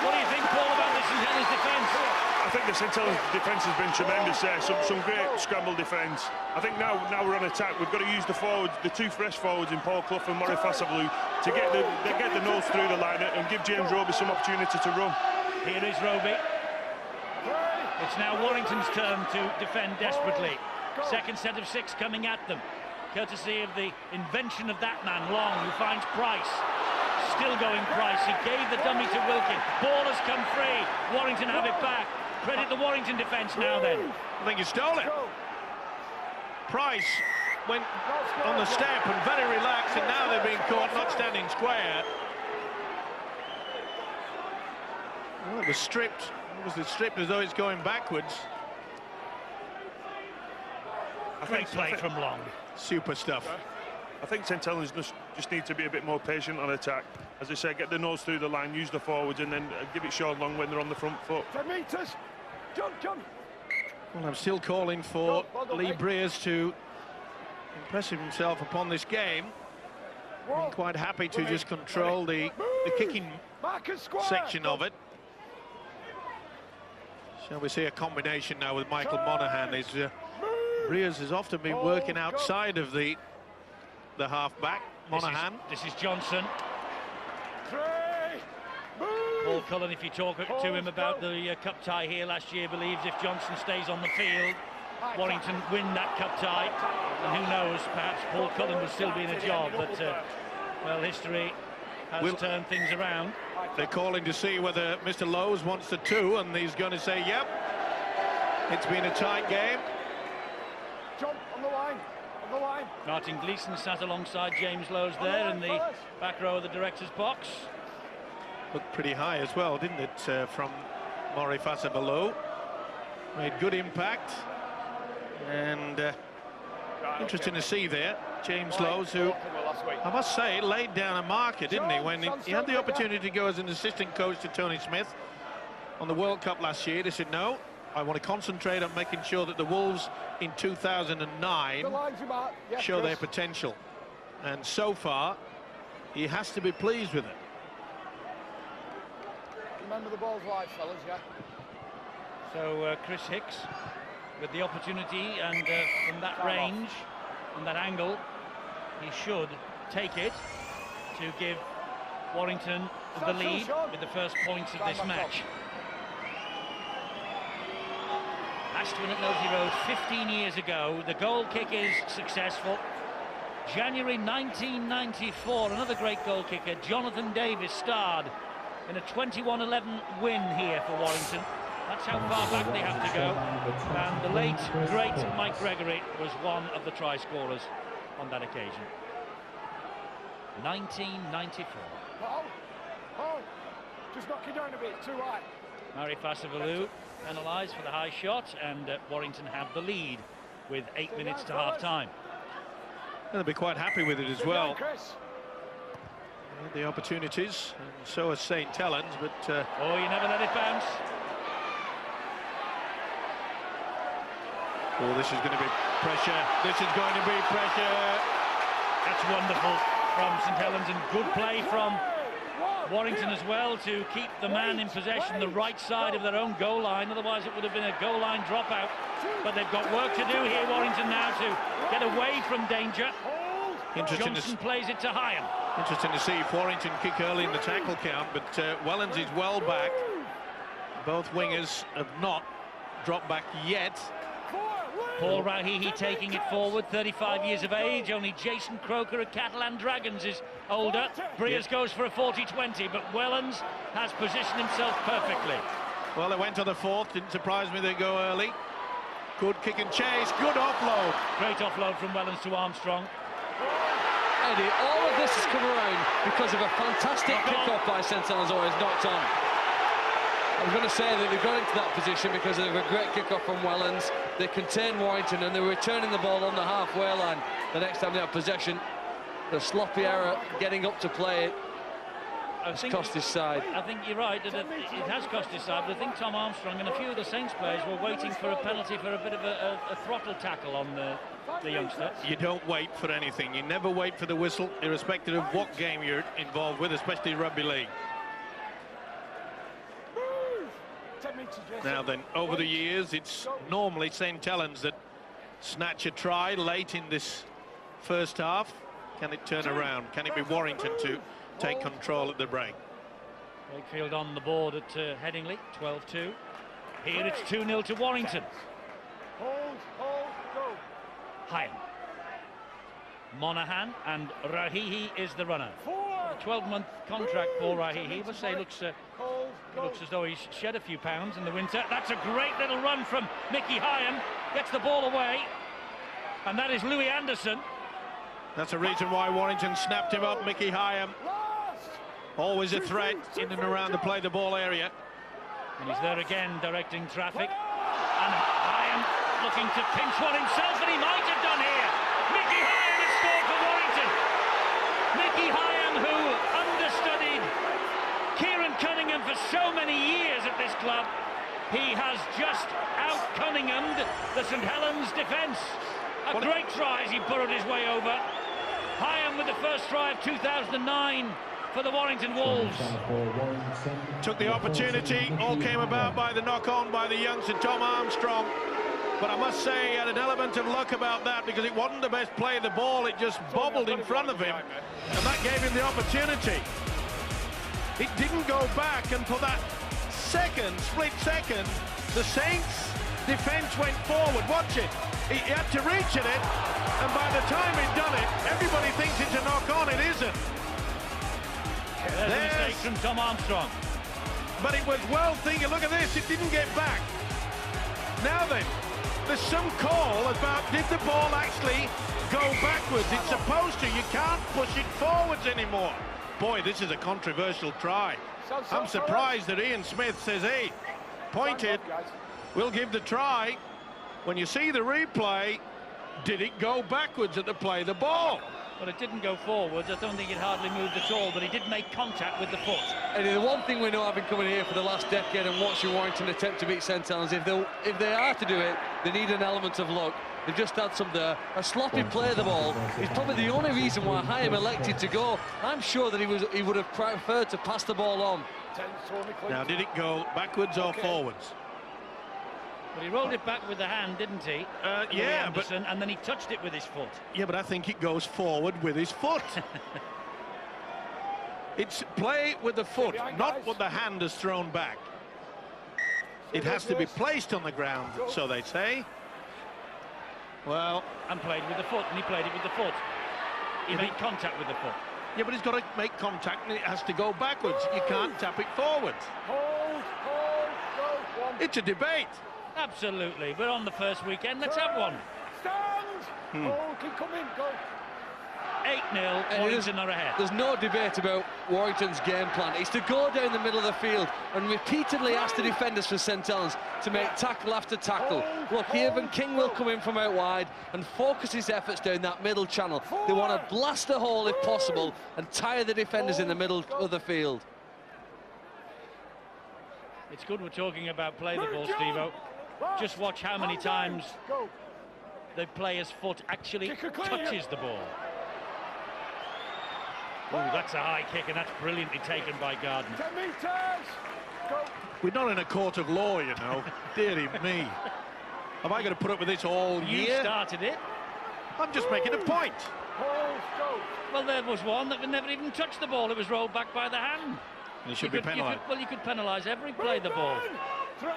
What do you think, Paul, about this St Helens defence? I think the St Helens defence has been tremendous there. Some great scramble defence. I think now we're on attack. We've got to use the forwards, the two fresh forwards in Paul Clough and Murray Fassablu, to get the nose through the line and give James Roby some opportunity to run. Here is Roby. It's now Warrington's turn to defend desperately. Second set of 6 coming at them, courtesy of the invention of that man, Long, who finds Price. Still going Price. He gave the dummy to Wilkin. Ball has come free. Warrington have it back. Credit the Warrington defence now then. I think he stole it. Price went on the step and very relaxed, and now they're being caught not standing square. Well, it was stripped. It was stripped as though it's going backwards. Great play from Long. Super stuff. I think St Helens just need to be a bit more patient on attack. As I say, get the nose through the line, use the forwards, and then give it short long when they're on the front foot. 10 metres. Jump. Well, I'm still calling for Lee Briers to impress himself upon this game. I'm quite happy to just control the kicking section of it. Shall we see a combination now with Michael Monaghan? Briers has often been working outside of the half-back. Monaghan. This is Johnson. Paul Cullen, if you talk to him about the cup tie here last year, believes if Johnson stays on the field, Warrington win that cup tie. And who knows, perhaps Paul Cullen will still be in a job, but well, history has turned things around. They're calling to see whether Mr. Lowe's wants the 2, and he's going to say, yep, it's been a tight game. Jump on the line. Martin Gleeson sat alongside James Lowes there in the back row of the director's box. Looked pretty high as well, didn't it, from Murray Fassablu. Made good impact. And interesting to see there, James Lowes, who, I must say, laid down a marker, didn't he, when he had the opportunity to go as an assistant coach to Tony Smith on the World Cup last year. He said, no, I want to concentrate on making sure that the Wolves in 2009 show their potential. And so far, he has to be pleased with it. Remember the ball's live, fellas, yeah? So Chris Hicks with the opportunity, and from that range, from that angle, he should take it to give Warrington the lead with the first points of this match. Last win at Nosey Road 15 years ago. The goal kick is successful. January 1994, another great goal kicker, Jonathan Davis, starred in a 21-11 win here for Warrington. That's how far back they have to go. And the late, great Mike Gregory was one of the try scorers on that occasion. 1994. Just knock it down a bit, too high. Murray Fassablu penalised for the high shot, and Warrington have the lead with 8 minutes to half-time. They'll be quite happy with it as well. The opportunities, and so is St Helens, but oh, you never let it bounce. Oh, this is going to be pressure. This is going to be pressure. That's wonderful from St Helens, and good play from Warrington as well to keep the man in possession the right side of their own goal line. Otherwise it would have been a goal line dropout. But they've got work to do here, Warrington, now to get away from danger. Johnson plays it to Hyan. Interesting to see if Warrington kick early in the tackle count, but Wellens is well back. Both wingers have not dropped back yet. Paul Rahihi taking it forward, 35 years of age. Only Jason Croker of Catalan Dragons is older. Briers goes for a 40-20, but Wellens has positioned himself perfectly. Well, they went on the fourth. Didn't surprise me they go early. Good kick and chase, good offload. Great offload from Wellens to Armstrong. Eddie, all of this has come around because of a fantastic kick-off by St Helens, always knocked on. I was going to say that they got into that position because of a great kick-off from Wellens. They contained Warrington and they were returning the ball on the halfway line the next time they had possession. The sloppy error getting up to play it has cost his side. I think you're right, that it has cost his side, but I think Tom Armstrong and a few of the Saints players were waiting for a penalty for a bit of a throttle tackle on the youngster. You don't wait for anything. You never wait for the whistle, irrespective of what game you're involved with, especially rugby league. Now then, over the years, it's normally St. Helens that snatch a try late in this first half. Can it turn around? Can it be Warrington to take control at the break? Wakefield on the board at Headingley, 12-2. Here it's 2-0 to Warrington. Hyam. Monaghan and Rahihi is the runner. A 12-month contract for Rahihi. Must say looks as though he's shed a few pounds in the winter. That's a great little run from Mickey Hyam. Gets the ball away. And that is Louis Anderson. That's a reason why Warrington snapped him up, Mickey Hyam. Always a threat in and around the play the ball area. And he's there again, directing traffic. And Hyam looking to pinch one himself, and he might have done here. Mickey Hyam has scored for Warrington. Mickey Hyam, who understudied Kieran Cunningham's for so many years at this club, he has just out-Cunningham'd the St. Helens defence. A great try as he burrowed his way over. Hyam with the first try of 2009 for the Warrington Wolves. Took the opportunity, all came about by the knock-on by the youngster Tom Armstrong. But I must say he had an element of luck about that, because it wasn't the best play of the ball, it just bobbled in front of him, and that gave him the opportunity. It didn't go back, and for that split second, the Saints' defence went forward. Watch it. He had to reach at it, and by the time he'd done it, everybody thinks it's a knock-on. It isn't. There's a mistake from Tom Armstrong. But it was well thinking. Look at this, it didn't get back. Now then, there's some call about did the ball actually go backwards? It's supposed to. You can't push it forwards anymore. Boy, this is a controversial try. I'm surprised that Ian Smith says, hey, point it, we'll give the try. When you see the replay, did it go backwards at the play the ball? Well, it didn't go forwards. I don't think it hardly moved at all, but he did make contact with the foot. And the one thing we know, having coming here for the last decade and watching Warrington attempt to beat St. Helens, if they are to do it, they need an element of luck. They've just had some there. A sloppy play of the ball is probably the only reason why Hyam elected to go. I'm sure that he would have preferred to pass the ball on. Now, did it go backwards or forwards? But he rolled it back with the hand, didn't he? Yeah, Anderson, and then he touched it with his foot. Yeah, but I think it goes forward with his foot. It's play with the foot, not what the hand has thrown back. It has to be placed on the ground, so they say. Well, and played with the foot, and he played it with the foot. He made contact with the foot. Yeah, but he's got to make contact, and it has to go backwards. You can't tap it forwards. It's a debate. Absolutely. We're on the first weekend. Let's have one. Stand! Oh, keep coming, go. 8-0, Warrington are ahead. There's no debate about Warrington's game plan. It's to go down the middle of the field and repeatedly ask the defenders for St. Helens to make tackle after tackle. Look, Evan King will come in from out wide and focus his efforts down that middle channel. They want to blast a hole if possible and tire the defenders in the middle of the field. It's good we're talking about play the ball, Steve-O. Just watch how many times the player's foot actually touches the ball. Oh, that's a high kick, and that's brilliantly taken by Gardner. 10 meters! Go. We're not in a court of law, you know. Dearly me. Am I going to put up with this all year? You started it. I'm just making a point. Well, there was one that never even touched the ball. It was rolled back by the hand. And it should be penalised. Well, you could penalise every play the ball. 3.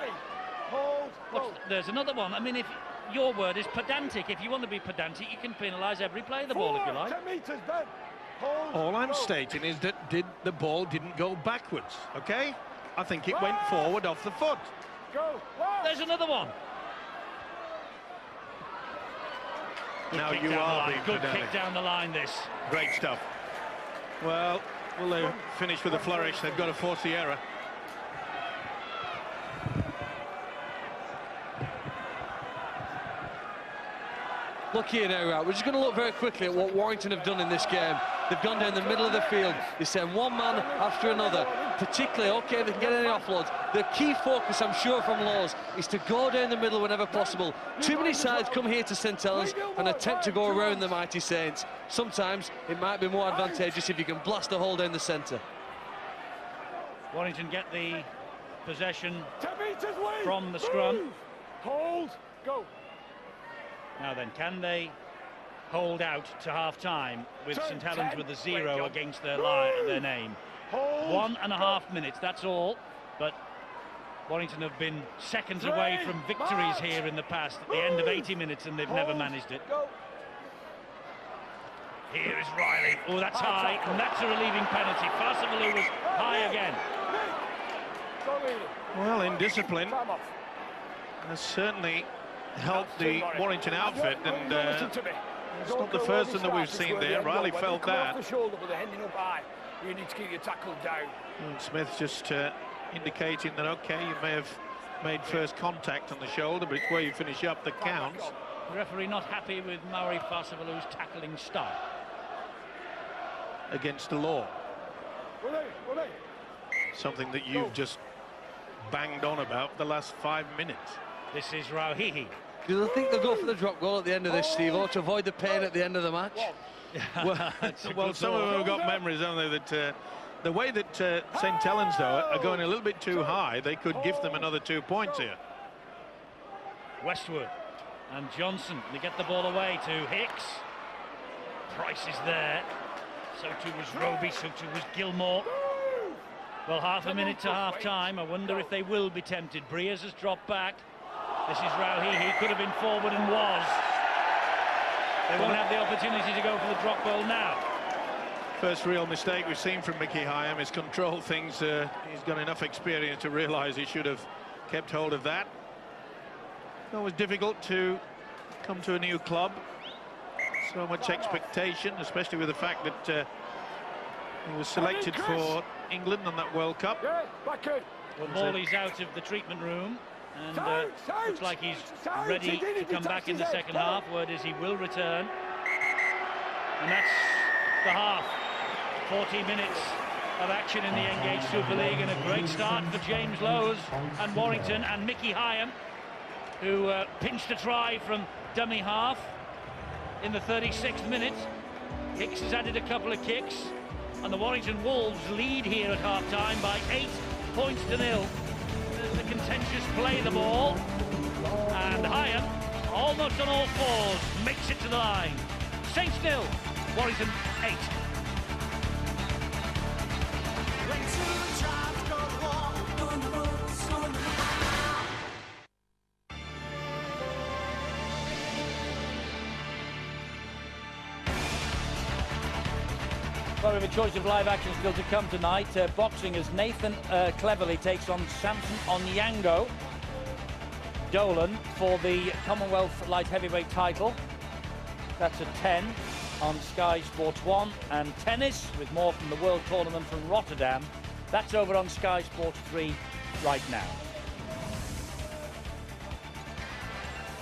Hold. There's another one. I mean, if your word is pedantic, if you want to be pedantic, you can penalise every play the ball if you like. 10 meters, Ben. All I'm stating is that the ball didn't go backwards, okay? I think it went forward off the foot. Go. There's another one. Now you are being good pedantic. kick down the line, this. Great stuff. Well, will they finish with a flourish? They've got to force the error. Look here now, right? We're just going to look very quickly at what Warrington have done in this game. They've gone down the middle of the field. They send one man after another, particularly, OK, they can get any offloads. The key focus, I'm sure, from Laws is to go down the middle whenever possible. Too many sides come here to St Helens and attempt to go around the mighty Saints. Sometimes it might be more advantageous if you can blast a hole down the centre. Warrington get the possession from the scrum. Hold, go. Now then, can they hold out to half-time with St Helens with a 0 against their name? 1.5 minutes, that's all. But Warrington have been seconds away from victories here in the past at the end of 80 minutes, and they've never managed it. Here is Riley. Oh, that's high, and that's a relieving penalty. Farsavalou was high again. Well, in discipline, has certainly helped the Warrington outfit, and it's not the first thing that we've seen there. Riley felt that. You need to keep your tackle down. And Smith's just indicating that, OK, you may have made first contact on the shoulder, but it's where you finish up that counts. The referee not happy with Mauri Farsavalou's tackling style. Against the law. Something that you've just banged on about for the last 5 minutes. This is Rauhihi. Do they think they'll go for the drop goal at the end of this, Steve, or to avoid the pain at the end of the match? Well, some of them have got memories, haven't they, that the way that St Helens, though, are going a little bit too high, they could give them another 2 points here. Westwood and Johnson, they get the ball away to Hicks. Price is there. So too was Roby, so too was Gilmore. Well, half a minute to half-time. I wonder if they will be tempted. Breers has dropped back. This is Rauhihi. He could have been forward and was. They won't have the opportunity to go for the drop goal now. First real mistake we've seen from Mickey Hyam is control things. He's got enough experience to realise he should have kept hold of that. It's always difficult to come to a new club. So much expectation, especially with the fact that he was selected for England on that World Cup. Well, Morley's out of the treatment room, and looks like he's ready to come back in the second half. Word is he will return. And that's the half. 40 minutes of action in the Engage Super League, and a great start for James Lowes and Warrington and Mickey Hyam, who pinched a try from dummy half in the 36th minute. Hicks has added a couple of kicks, and the Warrington Wolves lead here at half-time by 8 points to 0. There's the contentious play the ball, and Hyam, almost on all fours, makes it to the line. Saints 0, Warrington 8. Well, we have a choice of live action still to come tonight. Boxing as Nathan Cleverly takes on Samson Onyango. Dolan for the Commonwealth Light Heavyweight title. That's at 10 on Sky Sports 1. And tennis, with more from the World Tournament from Rotterdam. That's over on Sky Sports 3 right now.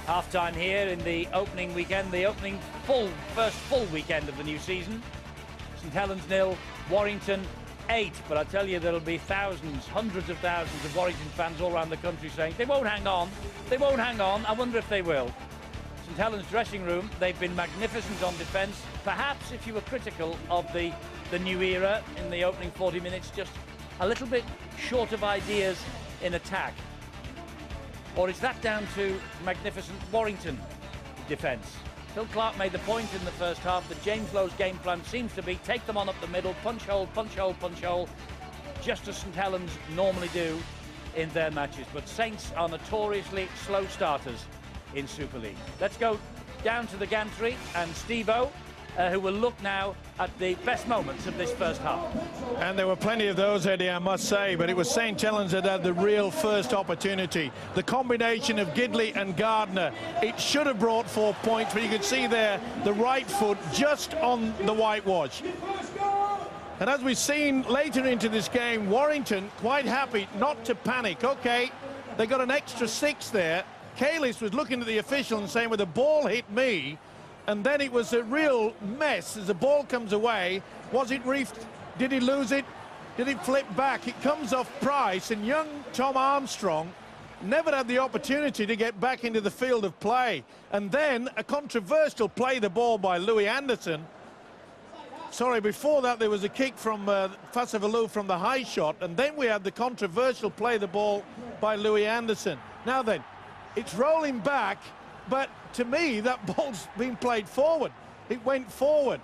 Half-time here in the opening weekend, the opening first full weekend of the new season. St Helens 0, Warrington 8. But I tell you, there'll be thousands, hundreds of thousands of Warrington fans all around the country saying they won't hang on, they won't hang on. I wonder if they will. St Helens dressing room, they've been magnificent on defence. Perhaps if you were critical of the new era in the opening 40 minutes, just a little bit short of ideas in attack. Or is that down to magnificent Warrington defence? Phil Clark made the point in the first half that James Lowe's game plan seems to be take them on up the middle, punch hole, punch hole, punch hole, just as St Helens normally do in their matches. But Saints are notoriously slow starters in Super League. Let's go down to the gantry and Steve-O, who will look now at the best moments of this first half. And there were plenty of those, Eddie, I must say, but it was St Helens that had the real first opportunity. The combination of Gidley and Gardner, it should have brought 4 points, but you can see there the right foot just on the whitewash. And as we've seen later into this game, Warrington quite happy not to panic. Okay, they got an extra 6 there. Kalis was looking at the official and saying, well, the ball hit me. and then it was a real mess as the ball comes away. Was it reefed? Did he lose it? Did it flip back? It comes off Price, and young Tom Armstrong never had the opportunity to get back into the field of play. And then a controversial play the ball by Louis Anderson. Sorry, before that there was a kick from Fasavalu from the high shot, and then we had the controversial play the ball by Louis Anderson. Now then, it's rolling back, but to me that ball's been played forward. It went forward.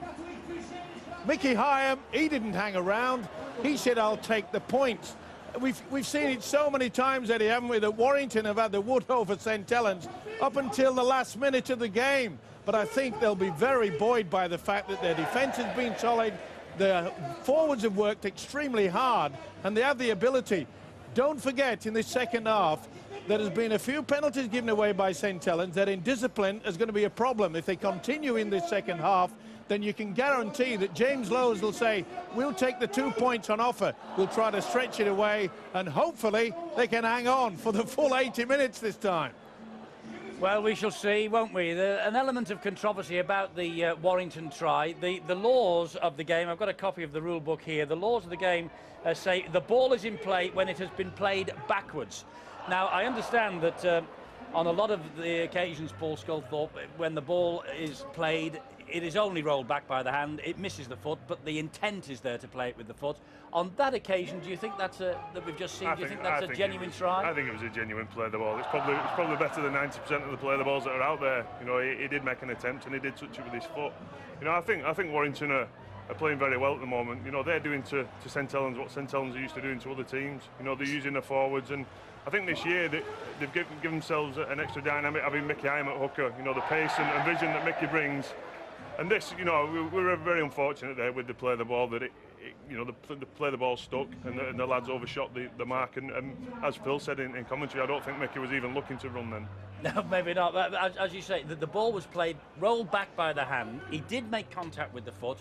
Mickey Hyam, he didn't hang around. He said, I'll take the points. We've seen it so many times, Eddie, haven't we, that Warrington have had the wood over St. Helens up until the last minute of the game. But I think they'll be very buoyed by the fact that their defence has been solid, their forwards have worked extremely hard, and they have the ability. Don't forget, in this second half, there has been a few penalties given away by St. Helens. That indiscipline is going to be a problem. If they continue in this second half, then you can guarantee that James Lowes will say, we'll take the 2 points on offer. We'll try to stretch it away, and hopefully they can hang on for the full 80 minutes this time. Well, we shall see, won't we? An element of controversy about the Warrington try. The laws of the game, I've got a copy of the rule book here. The laws of the game say the ball is in play when it has been played backwards. Now, I understand that on a lot of the occasions, Paul Sculthorpe, when the ball is played, it is only rolled back by the hand. It misses the foot, but the intent is there to play it with the foot. On that occasion, do you think that's that we've just seen? Do you think that's a genuine try? I think it was a genuine play the ball. It's probably better than 90% of the play the balls that are out there. You know, he did make an attempt and he did touch it with his foot. You know, I think Warrington are playing very well at the moment. You know, they're doing to St. Helens what St. Helens are used to doing to other teams. You know, they're using their forwards, and I think this year they've given themselves an extra dynamic having Mickey Hyam at hooker. You know, the pace and vision that Mickey brings. And this, you know, we were very unfortunate there with the play of the ball that you know, the play the ball stuck and the lads overshot the mark. And as Phil said in commentary, I don't think Mickey was even looking to run then. No, maybe not. But as you say, the ball was played, rolled back by the hand. He did make contact with the foot,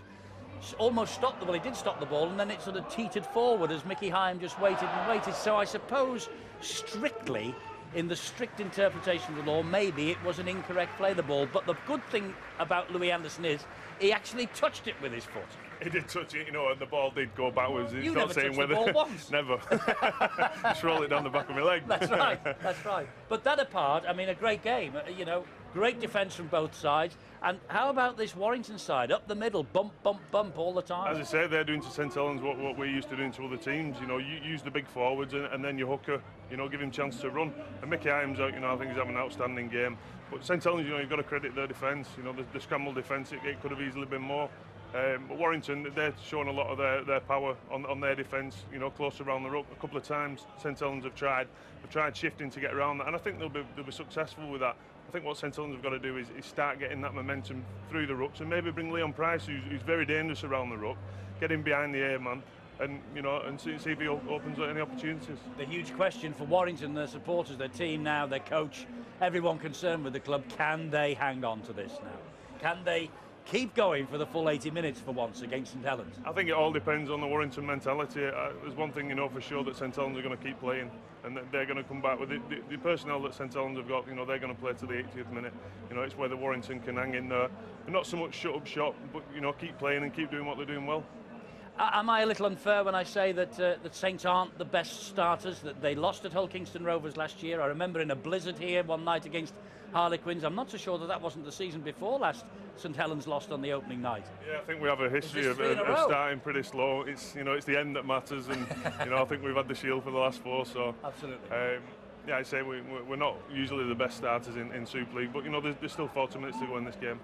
almost stopped the ball. He did stop the ball, and then it sort of teetered forward as Mickey Hyam just waited and waited. So I suppose strictly, in the strict interpretation of the law, maybe it was an incorrect play the ball. But the good thing about Louis Anderson is he actually touched it with his foot. He did touch it, you know, and the ball did go backwards. You never touched the ball once. Never. Just roll it down the back of my leg. That's right, that's right. But that apart, I mean, a great game, you know, great defence from both sides. And how about this Warrington side? Up the middle, bump, bump, bump all the time. As I say, they're doing to St. Helens what we're used to doing to other teams. You know, you use the big forwards and then your hooker, you know, give him a chance to run. And Mickey Hyams, you know, I think he's having an outstanding game. But St. Helens, you know, you've got to credit their defence. You know, the scramble defence, it could have easily been more. But Warrington, they're showing a lot of their power on their defence, you know, close around the ruck. A couple of times St. Helens have tried shifting to get around that, and I think they'll be successful with that. I think what St. Helens have got to do is start getting that momentum through the rucks, and maybe bring Leon Price, who's very dangerous around the ruck, get him behind the A-man, and you know, and see if he opens any opportunities. The huge question for Warrington, their supporters, their team now, their coach, everyone concerned with the club, can they hang on to this now? Can they keep going for the full 80 minutes for once against St. Helens? I think it all depends on the Warrington mentality. There's one thing you know for sure, that St. Helens are going to keep playing, and they're going to come back with the personnel that St. Helens have got. You know, they're going to play to the 80th minute. You know, it's whether Warrington can hang in there and not so much shut up shop, but you know, keep playing and keep doing what they're doing well. Am I a little unfair when I say that Saints aren't the best starters, that they lost at Hull Kingston Rovers last year? I remember in a blizzard here one night against Harlequins. I'm not so sure that wasn't the season before last St. Helens lost on the opening night. Yeah, I think we have a history of starting pretty slow. It's, you know, it's the end that matters, and you know, I think we've had the shield for the last four. So absolutely. Yeah, I'd say we're not usually the best starters in Super League, but you know, there's still 40 minutes to go in this game.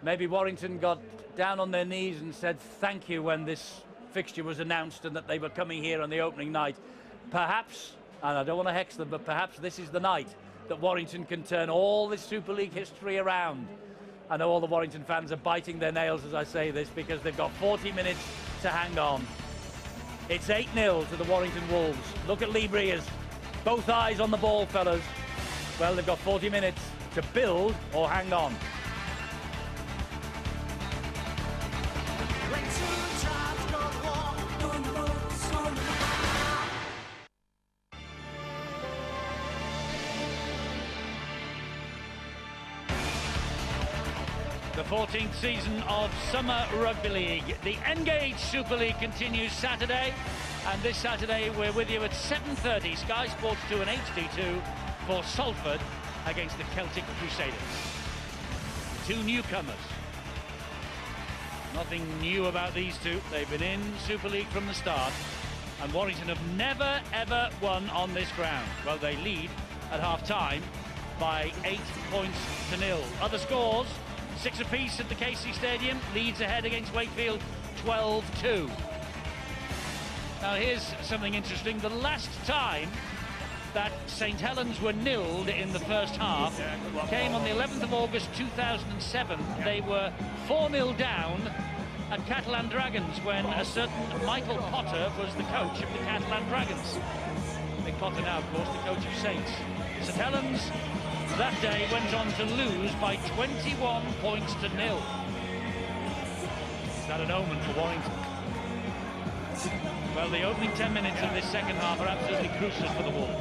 Maybe Warrington got down on their knees and said thank you when this fixture was announced and that they were coming here on the opening night. Perhaps, and I don't want to hex them, but perhaps this is the night that Warrington can turn all this Super League history around. I know all the Warrington fans are biting their nails as I say this, because they've got 40 minutes to hang on. It's 8-0 to the Warrington Wolves. Look at Lee Breers. Both eyes on the ball, fellas. Well, they've got 40 minutes to build or hang on. 14th season of Summer Rugby League. The Engage Super League continues Saturday, and this Saturday we're with you at 7:30, Sky Sports 2 and HD2 for Salford against the Celtic Crusaders. Two newcomers. Nothing new about these two. They've been in Super League from the start, and Warrington have never ever won on this ground. Well, they lead at half-time by 8 points to 0. Other scores: 6 apiece at the KC Stadium. Leeds ahead against Wakefield 12-2. Now here's something interesting. The last time that St Helens were nilled in the first half came on the 11th of August 2007. They were 4-0 down at Catalan Dragons when a certain Michael Potter was the coach of the Catalan Dragons. Mick Potter now, of course, the coach of Saints. St Helens that day went on to lose by 21 points to 0. Is that an omen for Warrington? Well, the opening 10 minutes of this second half are absolutely crucial for the Wolves.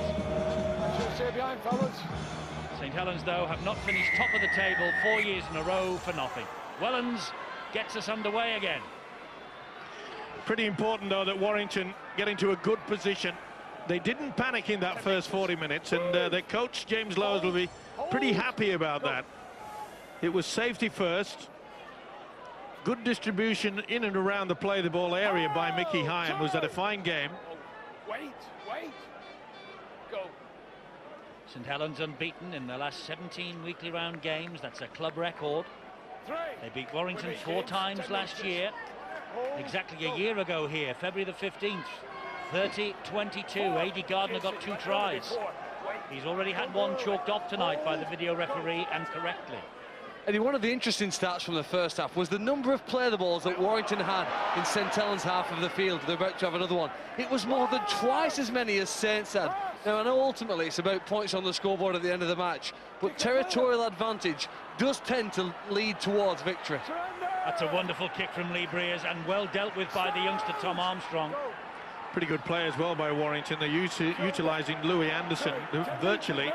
St Helens, though, have not finished top of the table 4 years in a row for nothing. Wellens gets us underway again. Pretty important, though, that Warrington get into a good position. They didn't panic in that first 40 minutes, and their coach, James Lowes, will be pretty happy about that. It was safety first. Good distribution in and around the play the ball area by Mickey Hyam. Was that a fine game? Wait, go. St Helens unbeaten in their last 17 weekly round games. That's a club record. They beat Warrington 4 times last year. Exactly a year ago here, February the 15th. 30-22. A.D. Gardner got 2 tries. He's already had 1 chalked off tonight by the video referee, and correctly. And one of the interesting stats from the first half was the number of play the balls that Warrington had in St Helens' half of the field. They're about to have another one. It was more than twice as many as Saints had. Now, I know ultimately it's about points on the scoreboard at the end of the match, but territorial advantage does tend to lead towards victory. That's a wonderful kick from Lee Breers, and well dealt with by the youngster Tom Armstrong. Pretty good play as well by Warrington. They're utilising Louis Anderson virtually,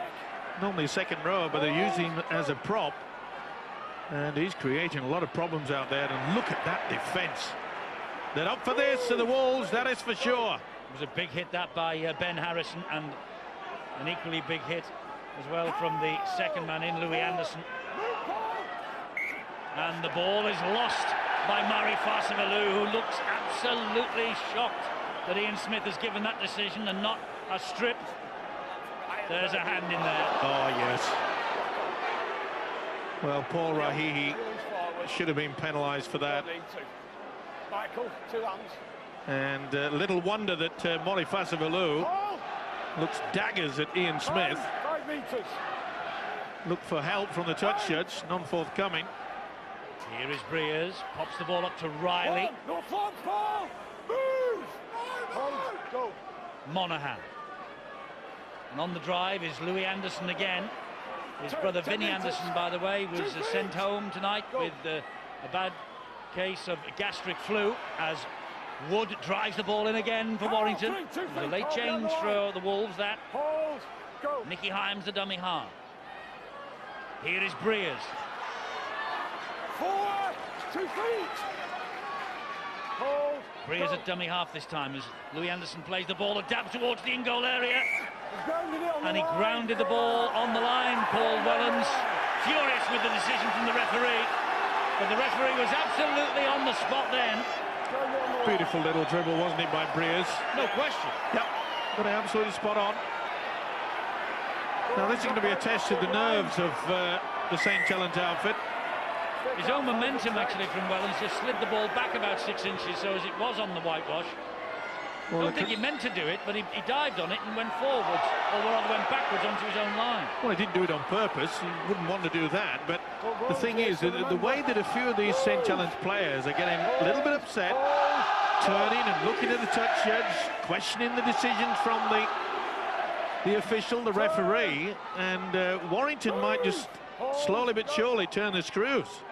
normally second row, but they're using him as a prop. And he's creating a lot of problems out there. And look at that defence. They're up for this, to the Wolves, that is for sure. It was a big hit, that, by Ben Harrison, and an equally big hit as well from the second man in, Louis Anderson. And the ball is lost by Mari Farsivalou, who looks absolutely shocked that Ian Smith has given that decision and not a strip. There's a hand in there. Oh, yes. Well, Paul Rahihi should have been penalised for that. Michael, 2 hands. And little wonder that Mari Farsivalou looks daggers at Ian Smith. 5 metres. Look for help from the touch judge, none forthcoming. Here is Breers, pops the ball up to Riley. No flag, Paul! Move! Hold, go. Monaghan. And on the drive is Louis Anderson again. His brother Vinnie Anderson, by the way, was sent home tonight with a bad case of gastric flu, as Wood drives the ball in again for Warrington. It was a late change for the Wolves, that. Hold, go. Nicky Hyam's the dummy half. Here is Breers. Forward, 2 feet. Hold. Breers at dummy half this time as Louis Anderson plays the ball, a dab towards the in-goal area. And he grounded the ball on the line. Paul Wellens furious with the decision from the referee, but the referee was absolutely on the spot then. Beautiful little dribble, wasn't it, by Breers? No question. Yep, got it absolutely spot on. Now this is going to be a test of the nerves of the St Helens outfit. His own momentum, actually, from Wellens just slid the ball back about 6 inches, so as it was on the whitewash. Well, I don't think he meant to do it, but he dived on it and went forwards, or rather went backwards onto his own line. Well, he didn't do it on purpose. He wouldn't want to do that. But the thing is, the way that a few of these St Helens players are getting a little bit upset, turning and looking at the touch judge, questioning the decisions from the official, the referee, and Warrington might just slowly but surely turn the screws.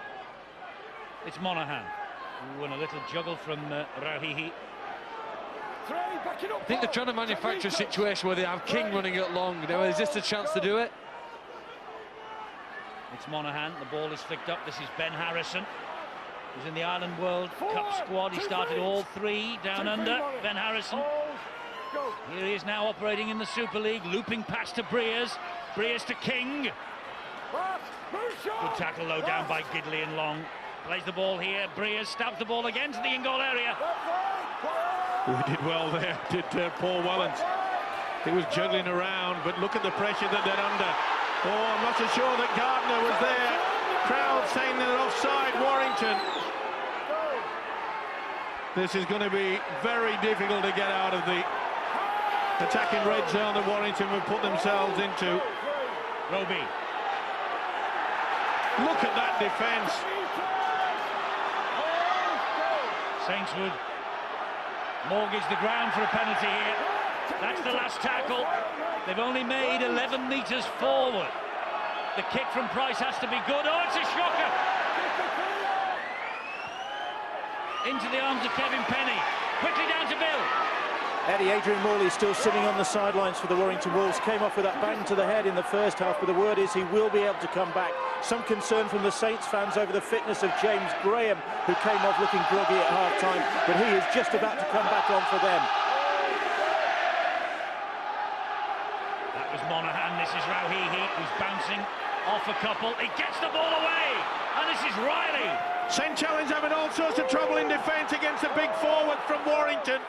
It's Monaghan. Ooh, and a little juggle from Rahihi. I think they're trying to manufacture a situation where they have King running it long. Now, is this the chance to do it? It's Monaghan. The ball is flicked up. This is Ben Harrison, who's in the Ireland World Cup squad. He started all three down under. Ben Harrison. Here he is now operating in the Super League, looping past to Breers. Breers to King. Good tackle low down by Gidley and Long. Plays the ball here. Breers stabs the ball again to the in-goal area. Who did well there, did Paul Wellens. He was juggling around, but look at the pressure that they're under. Oh, I'm not so sure that Gardner was there. Crowd saying they're offside, Warrington. This is going to be very difficult to get out of the attacking red zone that Warrington will put themselves into. Roby. Look at that defence. Saints would mortgage the ground for a penalty here. That's the last tackle. They've only made 11 metres forward. The kick from Price has to be good. Oh, it's a shocker! Into the arms of Kevin Penny. Quickly down to Bill. Eddie, Adrian Morley still sitting on the sidelines for the Warrington Wolves. Came off with that bang to the head in the first half, but the word is he will be able to come back. Some concern from the Saints fans over the fitness of James Graham, who came off looking groggy at half-time, but he is just about to come back on for them. That was Monaghan. This is Rauhihi, who's bouncing off a couple. He gets the ball away, and this is Riley. St. Helens having all sorts of trouble in defence against a big forward from Warrington.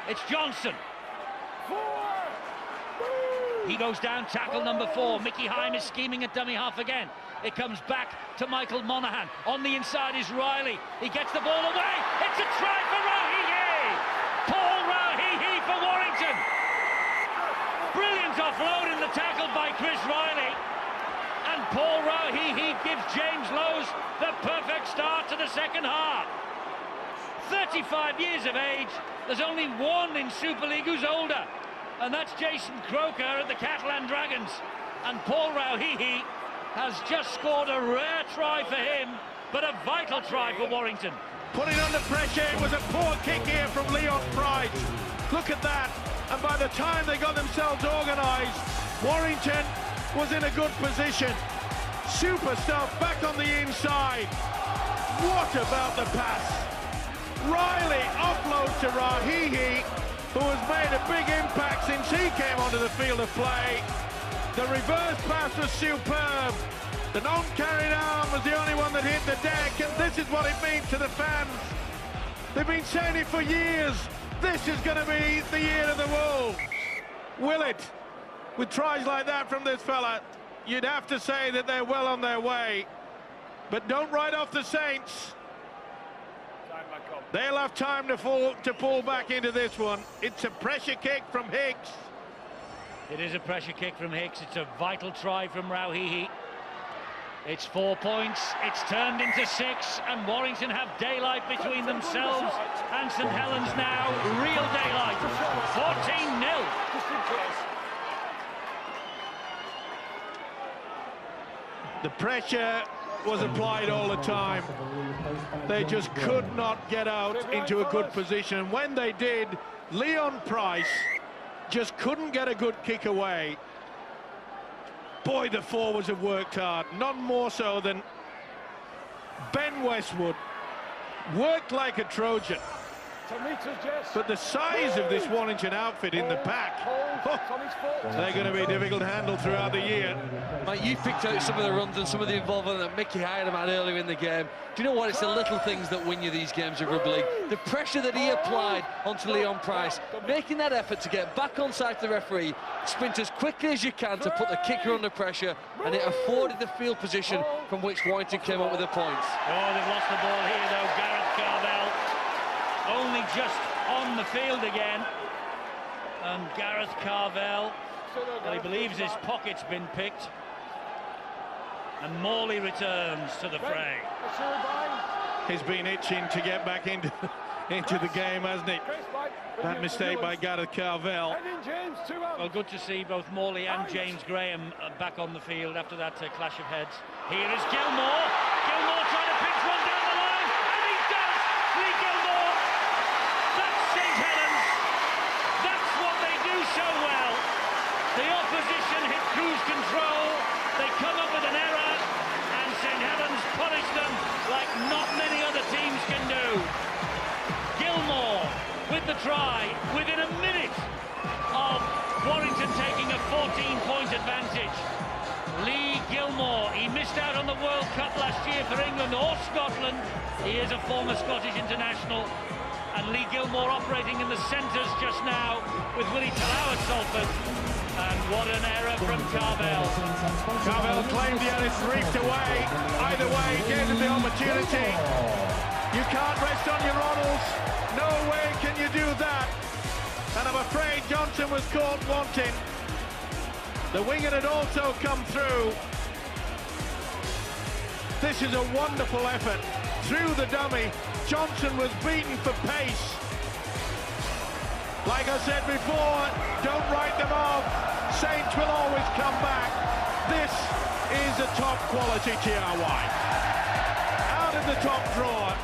It's Johnson. He goes down, tackle number 4. Mickey Heim is scheming at dummy half again. It comes back to Michael Monaghan. On the inside is Riley. He gets the ball away. It's a try for Rauhihi. Paul Rauhihi for Warrington. Brilliant offload in the tackle by Chris Riley. And Paul Rauhihi gives James Lowes the perfect start to the second half. 35 years of age. There's only one in Super League who's older, and that's Jason Croker at the Catalan Dragons. And Paul Rauhihi has just scored a rare try for him, but a vital try for Warrington. Putting under pressure, it was a poor kick here from Leon Price. Look at that, and by the time they got themselves organised, Warrington was in a good position. Super stuff back on the inside. What about the pass? Riley offloads to Rauhihi, who has made a big impact since he came onto the field of play. The reverse pass was superb. The non-carried arm was the only one that hit the deck, and this is what it means to the fans. They've been saying it for years. This is going to be the year of the Wolves. Will it? With tries like that from this fella, you'd have to say that they're well on their way. But don't write off the Saints. They'll have time to pull back into this one. It's a pressure kick from Hicks. It is a pressure kick from Hicks. It's a vital try from Rauhihi. It's 4 points. It's turned into 6, and Warrington have daylight between themselves and St. Helens now. Real daylight. 14-0. The pressure was applied all the time. They just could not get out into a good position. And when they did, Leon Price just couldn't get a good kick away. Boy, the forwards have worked hard. None more so than Ben Westwood. Worked like a Trojan. But the size of this Warrington outfit in the pack, they're going to be difficult to handle throughout the year. Mate, you picked out some of the runs and some of the involvement that Mickey Hyam had earlier in the game. Do you know what? It's the little things that win you these games of rugby league. The pressure that he applied onto Leon Price, making that effort to get back on side to the referee, sprint as quickly as you can to put the kicker under pressure, and it afforded the field position from which Warrington came up with the points. Oh, they've lost the ball here, though. Gareth Carvel only just on the field again. And Gareth Carvel, well, he believes his pocket's been picked. And Morley returns to the fray. He's been itching to get back into the game, hasn't he? That mistake by Gareth Carvel. Well, good to see both Morley and James Graham back on the field after that clash of heads. Here is Gilmore. Gilmore trying to pinch one down the line, and he does! Lee Gilmore! That's St. Helens. That's what they do so well. The opposition hit cruise control. They come up with an error, with the try within a minute of Warrington taking a 14-point advantage. Lee Gilmore, he missed out on the World Cup last year for England or Scotland. He is a former Scottish international. And Lee Gilmore operating in the centres just now with Willie Talau at Salford. And what an error from Carvel. Carvel claimed he had it reaped away. Either way, gave him the opportunity. You can't rest on your laurels. No way can you do that. And I'm afraid Johnson was caught wanting. The winger had also come through. This is a wonderful effort. Through the dummy, Johnson was beaten for pace. Like I said before, don't write them off. Saints will always come back. This is a top quality TRY. Out of the top drawer,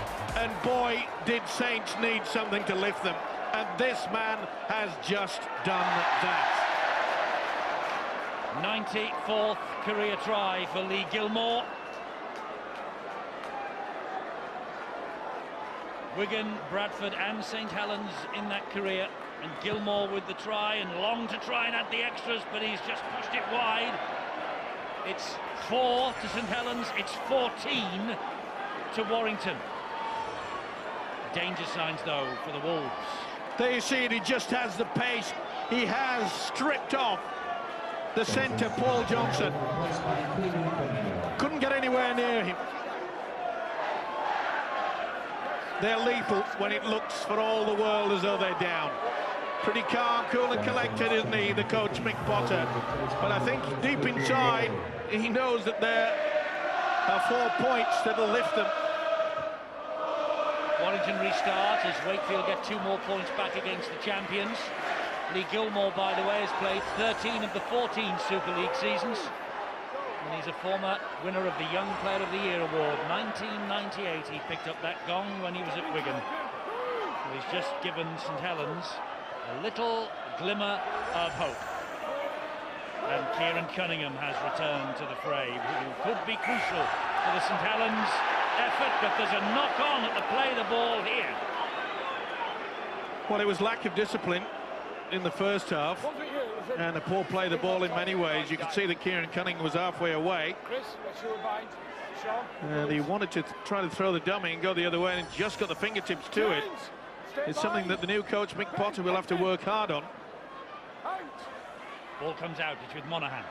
and boy, did Saints need something to lift them. And this man has just done that. 94th career try for Lee Gilmore. Wigan, Bradford and St Helens in that career, and Gilmore with the try, and Long to try and add the extras, but he's just pushed it wide. It's 4 to St Helens, it's 14 to Warrington. Danger signs though for the Wolves. There you see it, he just has the pace. He has stripped off the centre, Paul Johnson. Couldn't get anywhere near him. They're lethal when it looks for all the world as though they're down. Pretty calm, cool and collected, isn't he, the coach Mick Potter? But I think deep inside, he knows that there are 4 points that'll lift them. Warrington restart as Wakefield get 2 more points back against the champions. Lee Gilmore, by the way, has played 13 of the 14 Super League seasons. And he's a former winner of the Young Player of the Year award. 1998, he picked up that gong when he was at Wigan. So he's just given St Helens a little glimmer of hope. And Kieran Cunningham has returned to the fray, who could be crucial for the St Helens effort, but there's a knock-on at the play of the ball here. Well, it was lack of discipline in the first half, and a poor play of the ball in many ways. You can see that Kieran Cunningham was halfway away, and he wanted to try to throw the dummy and go the other way, and just got the fingertips to it. It's something that the new coach Mick Potter will have to work hard on. Ball comes out, it's with Monaghan.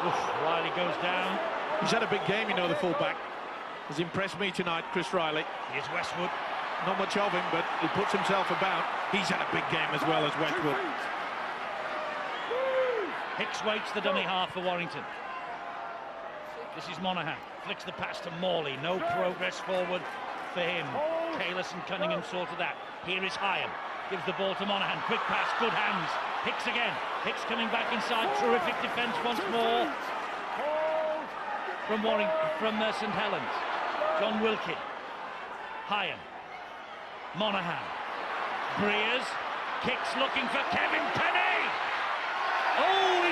Oof, Riley goes down. He's had a big game, you know, the fullback. Has impressed me tonight, Chris Riley. Here's Westwood. Not much of him, but he puts himself about. He's had a big game as well as Westwood. Hicks waits the dummy half for Warrington. This is Monaghan. Flicks the pass to Morley. No progress forward for him. Kalis and Cunningham sorted that. Here is Hyam. Gives the ball to Monaghan. Quick pass, good hands. Hicks again. Hicks coming back inside. Terrific defence once more from St Helens. John Wilkie. Hyam. Monaghan. Breers. Kicks looking for Kevin Penney. Oh,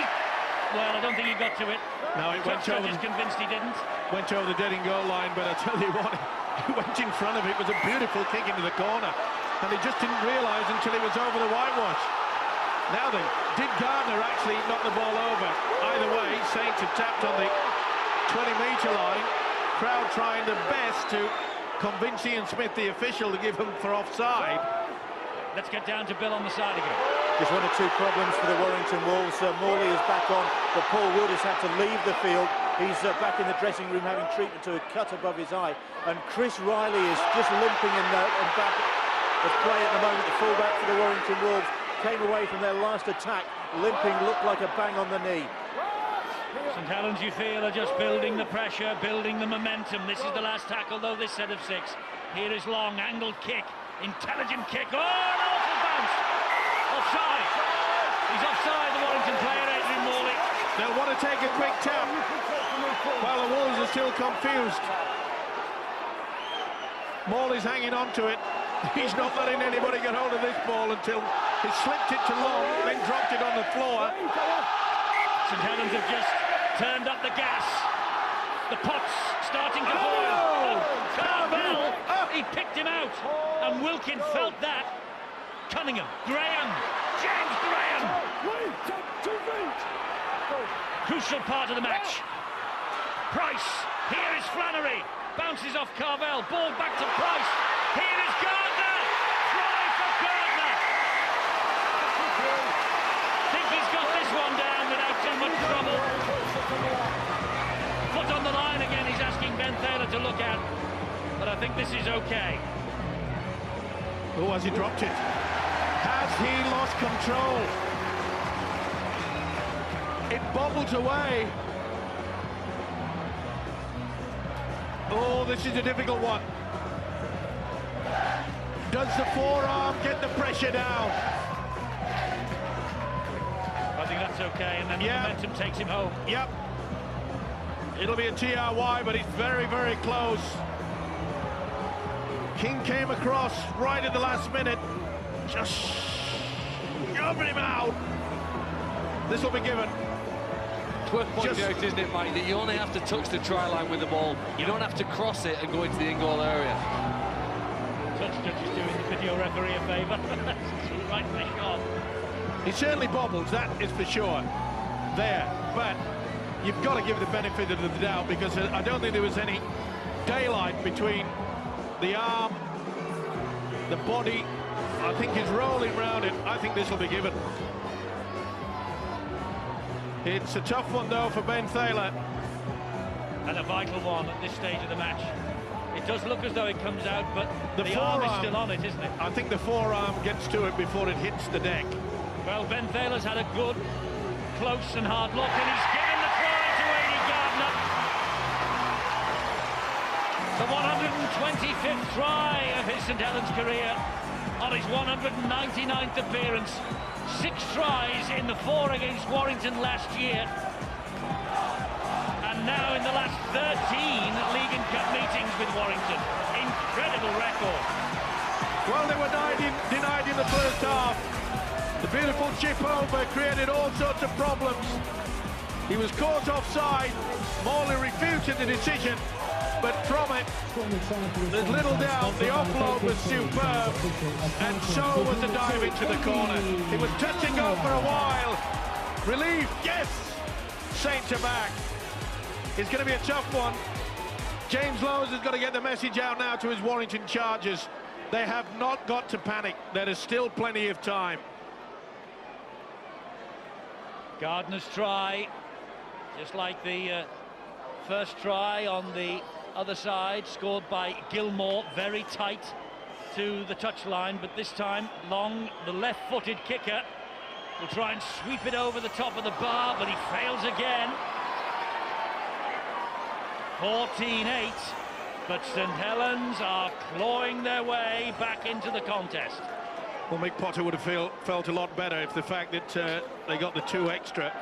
well, I don't think he got to it. No, it went over. Just convinced he didn't. Went over the dead in goal line, but I tell you what, he went in front of it. It was a beautiful kick into the corner, and he just didn't realise until he was over the whitewash. Now then, did Gardner actually knock the ball over? Either way, Saints have tapped on the 20-metre line. Crowd trying their best to convince Ian Smith, the official, to give him for offside. Let's get down to Bill on the side again. Just 1 or 2 problems for the Warrington Wolves. Morley is back on, but Paul Wood has had to leave the field. He's back in the dressing room having treatment to a cut above his eye. And Chris Riley is just limping in back of play at the moment. The fullback for the Warrington Wolves came away from their last attack, limping, looked like a bang on the knee. St Helens, you feel, are just building the pressure, building the momentum. This is the last tackle, though, this set of 6. Here is Long, angled kick, intelligent kick. Oh, an awful bounce! Offside. He's offside, the Warrington player, Adrian Morley. They'll want to take a quick tap while the Wolves are still confused. Morley's hanging on to it. He's not letting anybody get hold of this ball until he slipped it to Long, then dropped it on the floor. St Helens have just turned up the gas. The pot's starting to boil. Oh, Carvel! He picked him out, and Wilkin felt that. Cunningham, Graham, James Graham. Crucial part of the match. Price, here is Flannery. Bounces off Carvel, ball back to Price. Here is Gardner. Try for Gardner. Think he's got this one down without too much trouble. Foot on the line again, he's asking Ben Thaler to look at. But I think this is okay. Oh, has he dropped it? Has he lost control? It bobbled away. Oh, this is a difficult one. Does the forearm get the pressure down? I think that's okay, and then the momentum takes him home. Yep. It'll be a TRY, but it's very, very close. King came across right at the last minute. Just jumping him out. This will be given. It's worth pointing out, isn't it, Mike, that you only have to touch the try line with the ball. You don't have to cross it and go into the in-goal area. Touch judge is doing the video referee a favour. Right in the shot. He certainly bobbles, that is for sure. There, but you've got to give the benefit of the doubt, because I don't think there was any daylight between the arm, the body. I think he's rolling round it. I think this will be given. It's a tough one, though, for Ben Thaler. And a vital one at this stage of the match. It does look as though it comes out, but the arm is still on it, isn't it? I think the forearm gets to it before it hits the deck. Well, Ben Thaler's had a good, close and hard look, and he's given the try to Aidy Gardner. The 125th try of his St Helens career on his 199th appearance. 6 tries in the 4 against Warrington last year. And now in the last 13 League and Cup meetings with Warrington. Incredible record. Well, they were denied in the first half. The beautiful chip over created all sorts of problems. He was caught offside. Morley refuted the decision, but from it, there's little doubt the offload was superb, and so was the dive into the corner. It was touch and go for a while. Relief, yes! Saints are back. It's going to be a tough one. James Lowes has got to get the message out now to his Warrington Chargers. They have not got to panic. There is still plenty of time. Gardner's try, just like the first try on the other side, scored by Gilmore, very tight to the touchline, but this time Long, the left-footed kicker, will try and sweep it over the top of the bar, but he fails again. 14-8, but St Helens are clawing their way back into the contest. Well, Mick Potter would have felt a lot better if the fact that they got the 2 extra.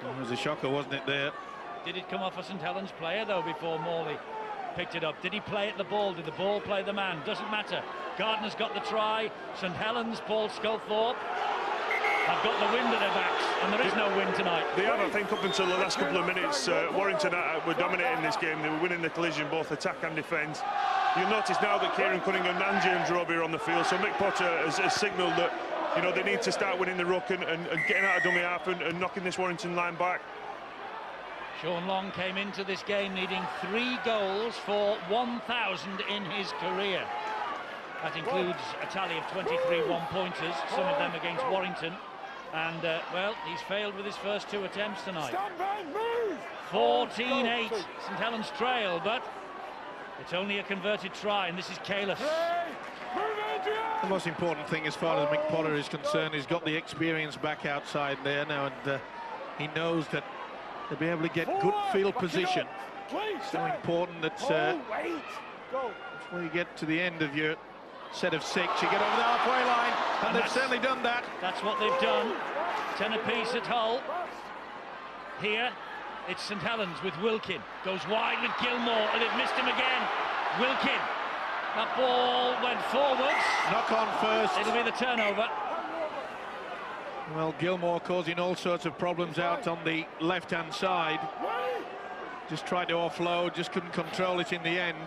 It was a shocker, wasn't it, there? Did it come off a St Helens player, though, before Morley picked it up? Did he play at the ball? Did the ball play the man? Doesn't matter. Gardner's got the try. St Helens, Paul Sculthorpe, have got the wind at their backs, and there is no wind tonight. They have, I think, up until the last couple of minutes. Warrington were dominating this game. They were winning the collision, both attack and defence. You'll notice now that Kieran Cunningham and James Roby are on the field, so Mick Potter has signalled that, you know, they need to start winning the ruck and getting out of dummy half and knocking this Warrington line back. Sean Long came into this game needing 3 goals for 1,000 in his career. That includes a tally of 23 one-pointers, some of them against Warrington. And, well, he's failed with his first 2 attempts tonight. 14-8, St Helens trail, but it's only a converted try, and this is Kalis. The most important thing as far as Mick Potter is concerned, he's got the experience back outside there now, and he knows that they'll be able to get good field position. So important that when you get to the end of your set of 6, you get over the halfway line, and they've certainly done that. That's what they've done. 10 apiece at Hull. Here, it's St Helens with Wilkin. Goes wide with Gilmore, and they've missed him again. Wilkin. That ball went forwards. Knock on first. It'll be the turnover. Well, Gilmore causing all sorts of problems out on the left-hand side. Just tried to offload, just couldn't control it in the end.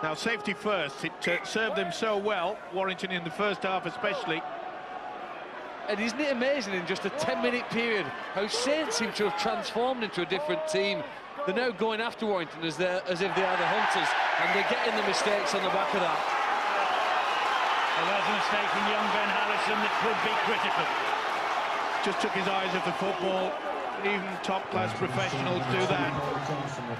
Now, safety first. It served them so well, Warrington in the first half especially. And isn't it amazing in just a 10-minute period how Saints seem to have transformed into a different team? They're now going after Warrington as if they are the hunters, and they're getting the mistakes on the back of that. There was a mistake in young Ben Harrison that could be critical. Just took his eyes off the football. Even top-class professionals do that.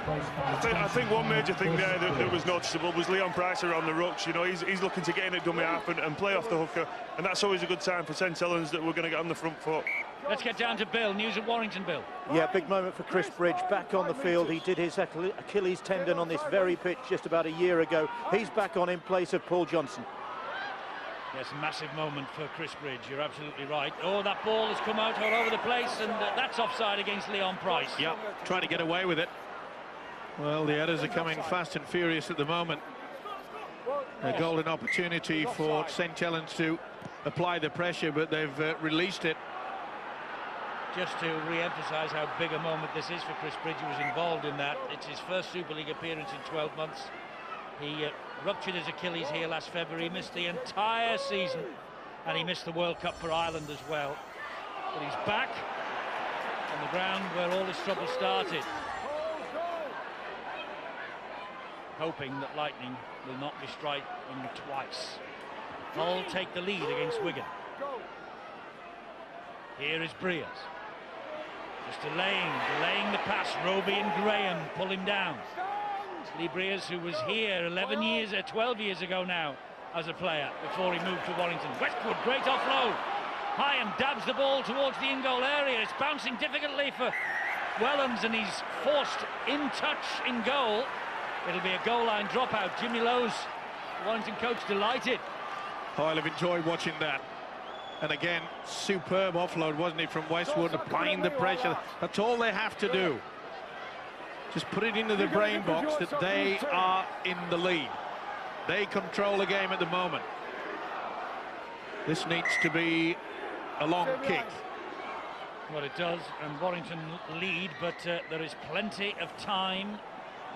I think one major thing there that was noticeable was Leon Price around the rucks. You know, he's looking to get in at dummy half and play off the hooker, and that's always a good sign for St Helens that we're going to get on the front foot. Let's get down to Bill. News at Warrington, Bill. Yeah, big moment for Chris Bridge, back on the field. He did his Achilles tendon on this very pitch just about a year ago. He's back on in place of Paul Johnson. Yes, massive moment for Chris Bridge, you're absolutely right. Oh, that ball has come out all over the place, and that's offside against Leon Price. Yep, trying to get away with it. Well, the others are coming fast and furious at the moment. A golden opportunity for St Helens to apply the pressure, but they've released it. Just to re-emphasise how big a moment this is for Chris Bridge, who was involved in that. It's his first Super League appearance in 12 months. He ruptured his Achilles here last February, missed the entire season, and he missed the World Cup for Ireland as well. But he's back on the ground where all his trouble started. Hoping that lightning will not be striking twice. Hull take the lead against Wigan. Here is Breers. Just delaying the pass. Roby and Graham pull him down. Lee Breers, who was here 12 years ago now as a player before he moved to Warrington. Westwood, great offload. Hyam dabs the ball towards the in-goal area. It's bouncing difficultly for Wellens, and he's forced in touch in goal. It'll be a goal line dropout. Jimmy Lowe's Warrington coach delighted. Oh, I'll have enjoyed watching that. And again, superb offload, wasn't it, from Westwood, applying the pressure. That's all they have to do. Just put it into the brain box that they are in the lead. They control the game at the moment. This needs to be a long kick. Well, it does, and Warrington lead, but there is plenty of time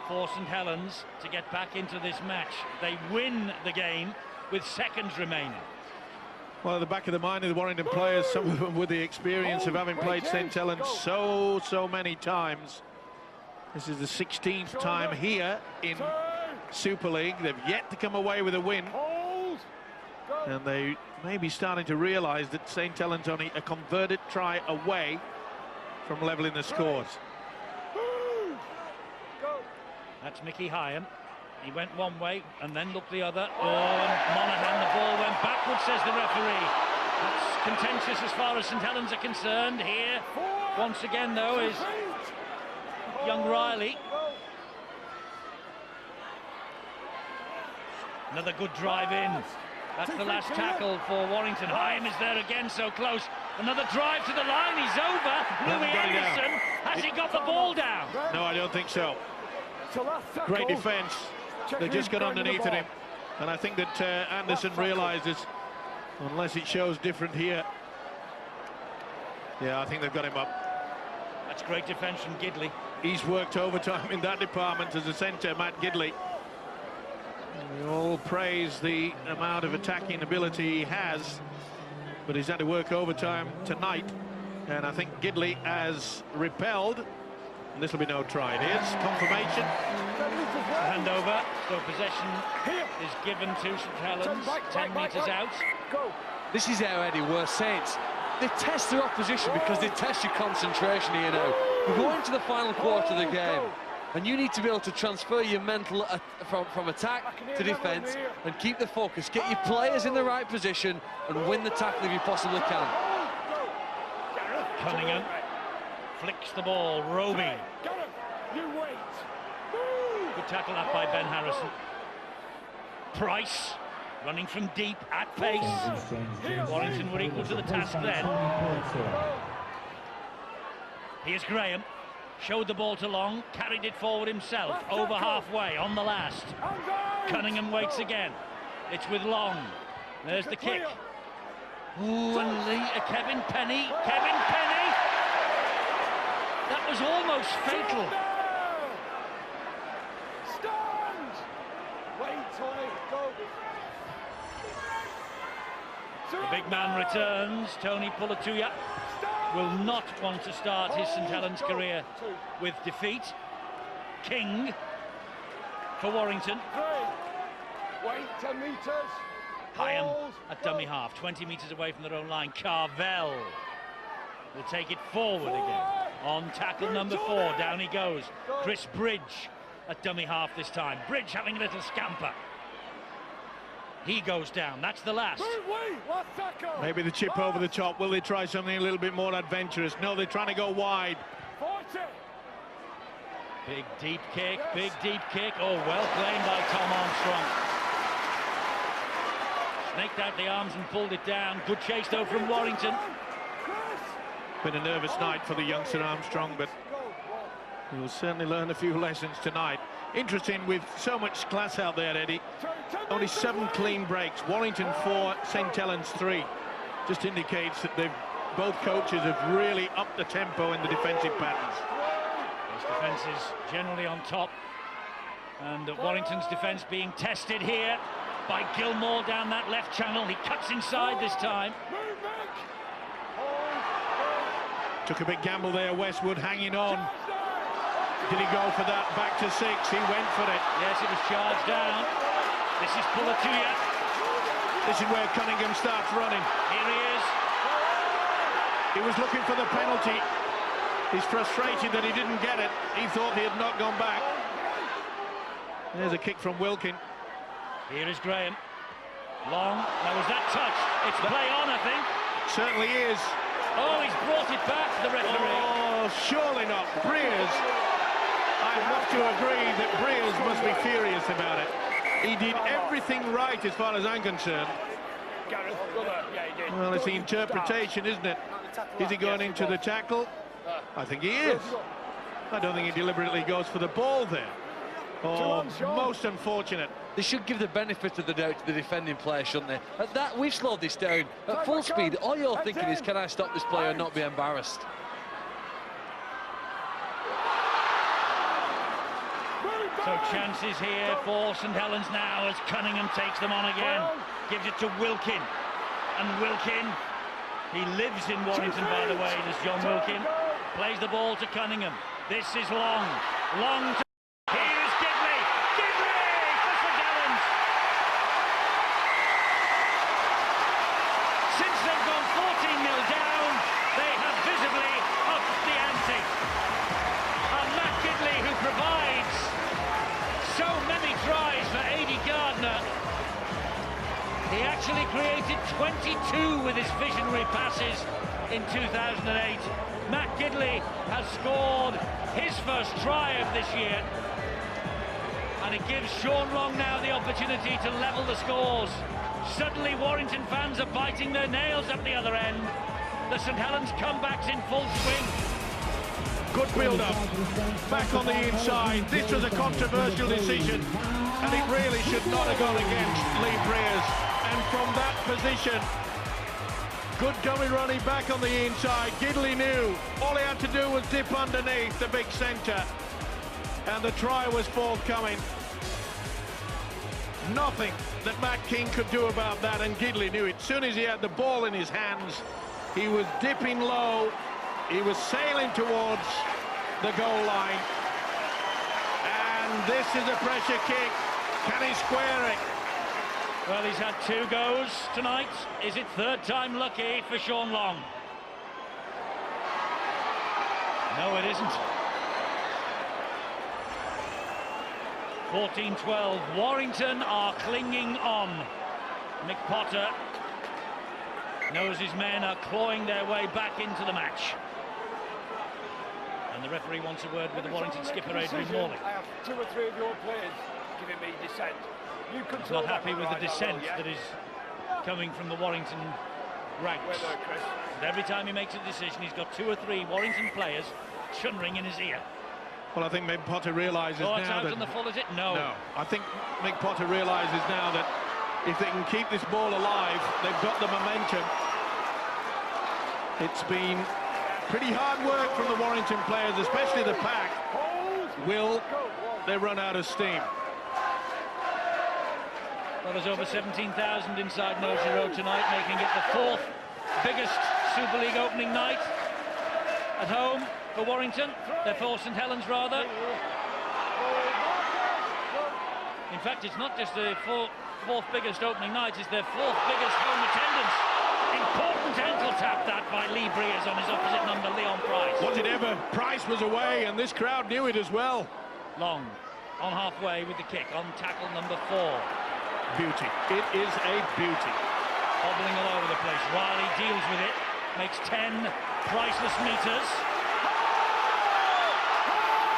for St Helens to get back into this match. They win the game with seconds remaining. Well, at the back of the mind of the Warrington players, some of them with the experience of having played St Helens so many times. This is the 16th time here in Super League. They've yet to come away with a win. And they may be starting to realise that St Helens only a converted try away from levelling the scores. That's Mickey Hyam. He went one way and then looked the other. Oh, and Monaghan, the ball went backwards, says the referee. That's contentious as far as St Helens are concerned. Here, once again, though, is young Riley. Another good drive in. That's the last tackle for Warrington. Hyam is there again, so close. Another drive to the line, he's over. Louis Anderson, has he got the ball down? No, I don't think so. Great defence. They just got underneath him. And I think that Anderson realises, unless it shows different here. Yeah, I think they've got him up. That's great defence from Gidley. He's worked overtime in that department as a centre, Matt Gidley. We all praise the amount of attacking ability he has, but he's had to work overtime tonight, and I think Gidley has repelled, and this will be no try. Here's confirmation. Hand over, so possession is given to St Helens, 10 metres out. This is how Eddie were Saints. They test their opposition because they test your concentration here now. We go into the final quarter of the game, and you need to be able to transfer your mental from attack to defence and keep the focus, get your players in the right position and win the tackle if you possibly can. Cunningham flicks the ball. Roby. Good tackle up by Ben Harrison. Price running from deep at pace. Warrington were equal to the task then. Here's Graham. Showed the ball to Long, carried it forward himself, over halfway on the last. Cunningham waits again. It's with Long. There's the kick. Ooh, and Kevin Penny. Kevin Penny! That was almost fatal. Stand! Wait. The big man returns. Tony Pulatuya will not want to start his St Helens career with defeat. King for Warrington. Wait 10 metres. Hyam at dummy half, 20 metres away from their own line. Carvel will take it forward again. On tackle number 4, down he goes. Chris Bridge at dummy half this time. Bridge having a little scamper. He goes down, that's the last. Maybe the chip over the top. Will they try something a little bit more adventurous? No, they're trying to go wide. Big deep kick, big deep kick. Oh, well played by Tom Armstrong. Snaked out the arms and pulled it down. Good chase though from Warrington. Been a nervous night for the youngster Armstrong, but he will certainly learn a few lessons tonight. Interesting, with so much class out there, Eddie. Only 7 clean breaks. Warrington 4, St Helens 3. Just indicates that both coaches have really upped the tempo in the defensive patterns. His defence is generally on top, and Warrington's defence being tested here by Gilmore down that left channel. He cuts inside this time. Took a big gamble there, Westwood hanging on. Did he go for that back to 6? He went for it. Yes, it was charged down. This is Pulatuya. This is where Cunningham starts running. Here he is. He was looking for the penalty. He's frustrated that he didn't get it. He thought he had not gone back. There's a kick from Wilkin. Here is Graham. Long. Now was that touch? It's play on, I think. Certainly is. Oh, he's brought it back, the referee. Oh, surely not. Breers. I have to agree that Breers must be furious about it. He did everything right as far as I'm concerned. Well, it's the interpretation, isn't it? Is he going into the tackle? I think he is. I don't think he deliberately goes for the ball there. Oh, most unfortunate. They should give the benefit of the doubt to the defending player, shouldn't they? At that, we've slowed this down. At full speed, all you're thinking is, can I stop this player and not be embarrassed? So chances here for St Helens now as Cunningham takes them on again. Gives it to Wilkin. And Wilkin, he lives in Warrington, by the way, this John Wilkin. Plays the ball to Cunningham. This is Long. Long to... Here's Gidley. Gidley for St Helens. Since they've gone 14-0 down, they have visibly upped the ante. And Matt Gidley, who provides so many tries for A.D. Gardner, he actually created 22 with his visionary passes in 2008. Matt Gidley has scored his first try of this year, and it gives Sean Long now the opportunity to level the scores. Suddenly Warrington fans are biting their nails at the other end. The St Helens comeback's in full swing. Good build-up, back on the inside. This was a controversial decision, and it really should not have gone against Lee Breers. And from that position, good dummy running back on the inside. Gidley knew all he had to do was dip underneath the big centre, and the try was forthcoming. Nothing that Matt King could do about that, and Gidley knew it. As soon as he had the ball in his hands, he was dipping low. He was sailing towards the goal line. And this is a pressure kick. Can he square it? Well, he's had 2 goes tonight. Is it third time lucky for Sean Long? No, it isn't. 14-12. Warrington are clinging on. Mick Potter knows his men are clawing their way back into the match. And the referee wants a word with the Warrington skipper, Adrian Morley. I have 2 or 3 of your players giving me dissent. He's not happy with the dissent that is coming from the Warrington ranks. And every time he makes a decision, he's got 2 or 3 Warrington players chunnering in his ear. Well, I think Mick Potter realises now it's out that... on the full, is it? No. I think Mick Potter realises now that if they can keep this ball alive, they've got the momentum. It's been pretty hard work from the Warrington players, especially the pack. Will they run out of steam? Well, there's over 17,000 inside Notion Road tonight, making it the 4th biggest Super League opening night at home for Warrington. They're for St Helens, rather. In fact, it's not just the fourth biggest opening night, it's their 4th biggest home attendance. Important ankle tap that by Lee Breers on his opposite number, Leon Price. Was it ever? Price was away, and this crowd knew it as well. Long, on halfway with the kick, on tackle number 4. Beauty. It is a beauty. Hobbling all over the place. Riley deals with it, makes 10 priceless meters.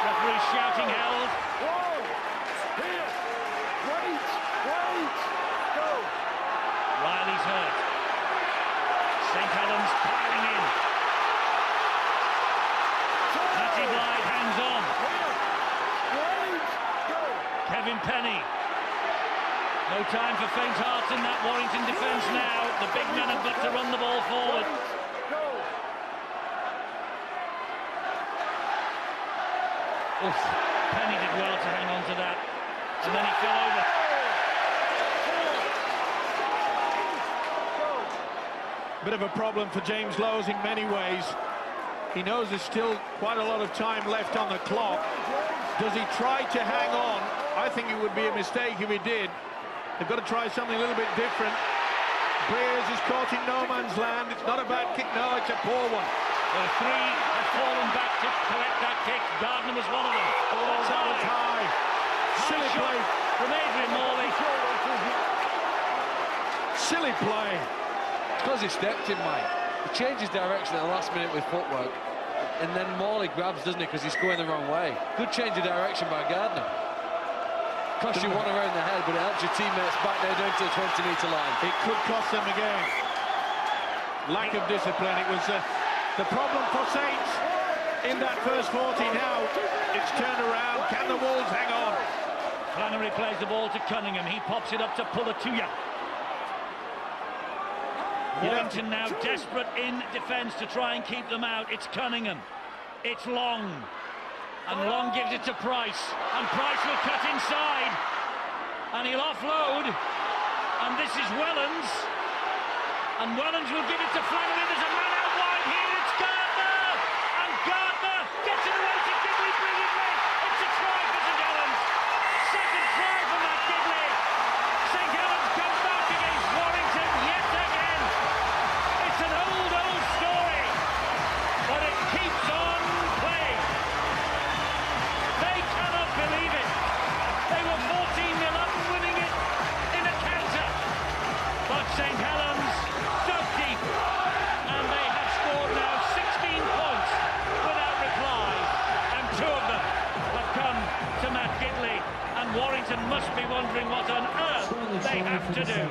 Referee shouting held. Whoa! Here! Wait! Wait! Go! Riley's hurt. St Helens piling in. Matty Blythe hangs on. Here! Wait! Go! Kevin Penny. No time for faint hearts in that Warrington defence now. The big men have got to run the ball forward. Go! Oof. Penny did well to hang on to that. And then he fell over. Bit of a problem for James Lowes in many ways. He knows there's still quite a lot of time left on the clock. Does he try to hang on? I think it would be a mistake if he did. They've got to try something a little bit different. Breers is caught in no man's land. It's not a bad kick, no, it's a poor one. Well, 3 have fallen back to collect that kick. Gardner was one of them. Oh, that was high. Silly play. From Adrian Morley. Silly play. Because he stepped in, Mike. He changes direction at the last minute with footwork. And then Morley grabs, doesn't he, because he's going the wrong way. Good change of direction by Gardner. Cost you one around the head, but it helps your teammates back there down to the 20-metre line. It could cost them a game. Lack of discipline. It was the problem for Saints in that first 40. Now it's turned around. Can the Wolves hang on? Flannery plays the ball to Cunningham. He pops it up to Pulatuya. Warrington now desperate in defence to try and keep them out. It's Cunningham. It's Long. And Long gives it to Price. And Price will cut inside. And he'll offload. And this is Wellens. And Wellens will give it to Flannery. There's a man out wide here. It's Gardner. And Gardner gets it away to Gidley brilliantly. It's a try for St Helens. Second try for Matt Gidley. St Helens comes back against Warrington yet again. It's an old story. But it keeps on playing. They cannot believe it. They were 14-0 up and winning it in a counter. But St Helens dug deep. And they have scored now 16 points without reply. And 2 of them have come to Matt Gidley. And Warrington must be wondering what on earth they have to do.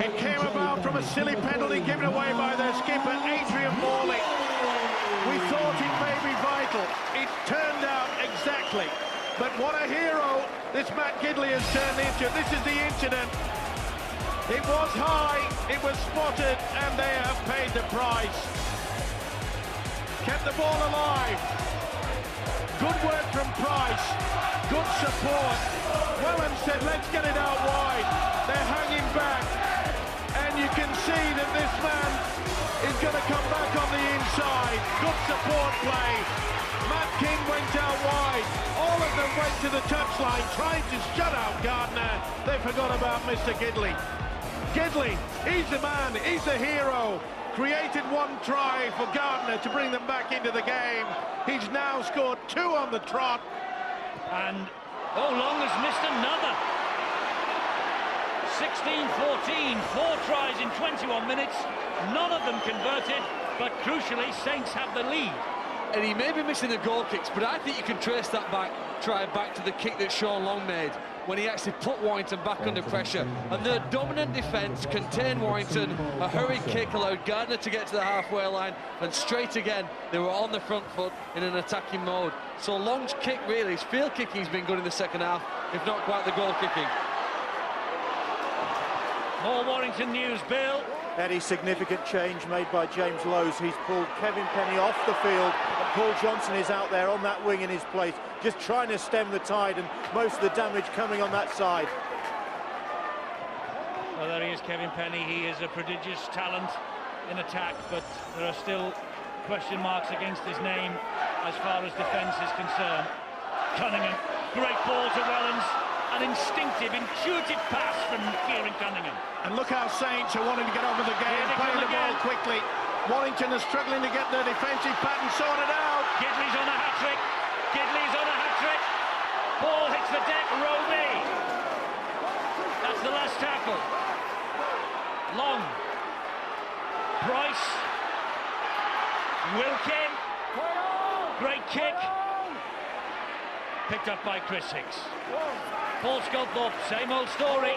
It came about from a silly penalty given away by their skipper, Adrian Morley. We thought it may be vital. It turned out exactly. But what a hero this Matt Gidley has turned into. This is the incident. It was high, it was spotted, and they have paid the price. Kept the ball alive. Good work from Price. Good support. Wellens said, let's get it out wide. They're hanging back. And you can see that this man is going to come back on the inside. Good support play. Matt King went out wide. All of them went to the touchline trying to shut out Gardner. They forgot about Mr. Gidley. Gidley, he's the man, he's the hero. Created 1 try for Gardner to bring them back into the game. He's now scored 2 on the trot. And Long has missed another. 16-14, 4 tries in 21 minutes. None of them converted, but crucially, Saints have the lead. And he may be missing the goal kicks, but I think you can trace that try back to the kick that Sean Long made when he actually put Warrington back under pressure. And their dominant defence contained Warrington. A hurried kick allowed Gardner to get to the halfway line, and straight again, they were on the front foot in an attacking mode. So Long's kick, really, his field kicking's been good in the second half, if not quite the goal kicking. More Warrington news, Bill. Eddie, significant change made by James Lowes. He's pulled Kevin Penny off the field, and Paul Johnson is out there on that wing in his place, just trying to stem the tide, and most of the damage coming on that side. Well, there he is, Kevin Penny. He is a prodigious talent in attack, but there are still question marks against his name as far as defence is concerned. Cunningham, great ball to Helens, an instinctive, intuitive pass from Kieran Cunningham. And look how Saints are wanting to get on with the game, playing the ball quickly. Warrington is struggling to get their defensive pattern sorted out. Gidley's on a hat-trick. Gidley's on a hat-trick. Ball hits the deck, Roby. That's the last tackle. Long. Price. Wilkin. Great kick. Picked up by Chris Hicks. Paul Sculthorpe, same old story.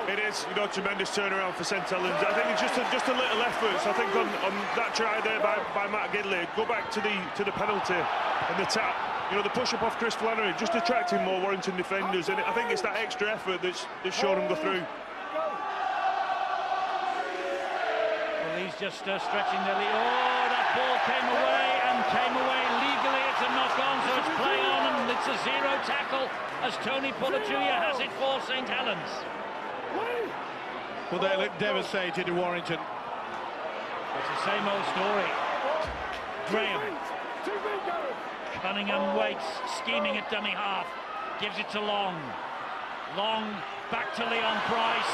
It is, you know, tremendous turnaround for St Helens. I think it's just a little effort. I think on that try there by Matt Gidley, go back to the penalty and the tap. You know, the push-up off Chris Flannery, just attracting more Warrington defenders, and I think it's that extra effort that's shown him go through. Well, he's just stretching the lead. Oh, that ball came away legally. It's a knock-on, so it's play on, and it's a zero tackle as Tony Pulituya has it for St Helens. Well, they look devastated to Warrington. It's the same old story. Graham. Cunningham waits, scheming at dummy half. Gives it to Long. Long back to Leon Price.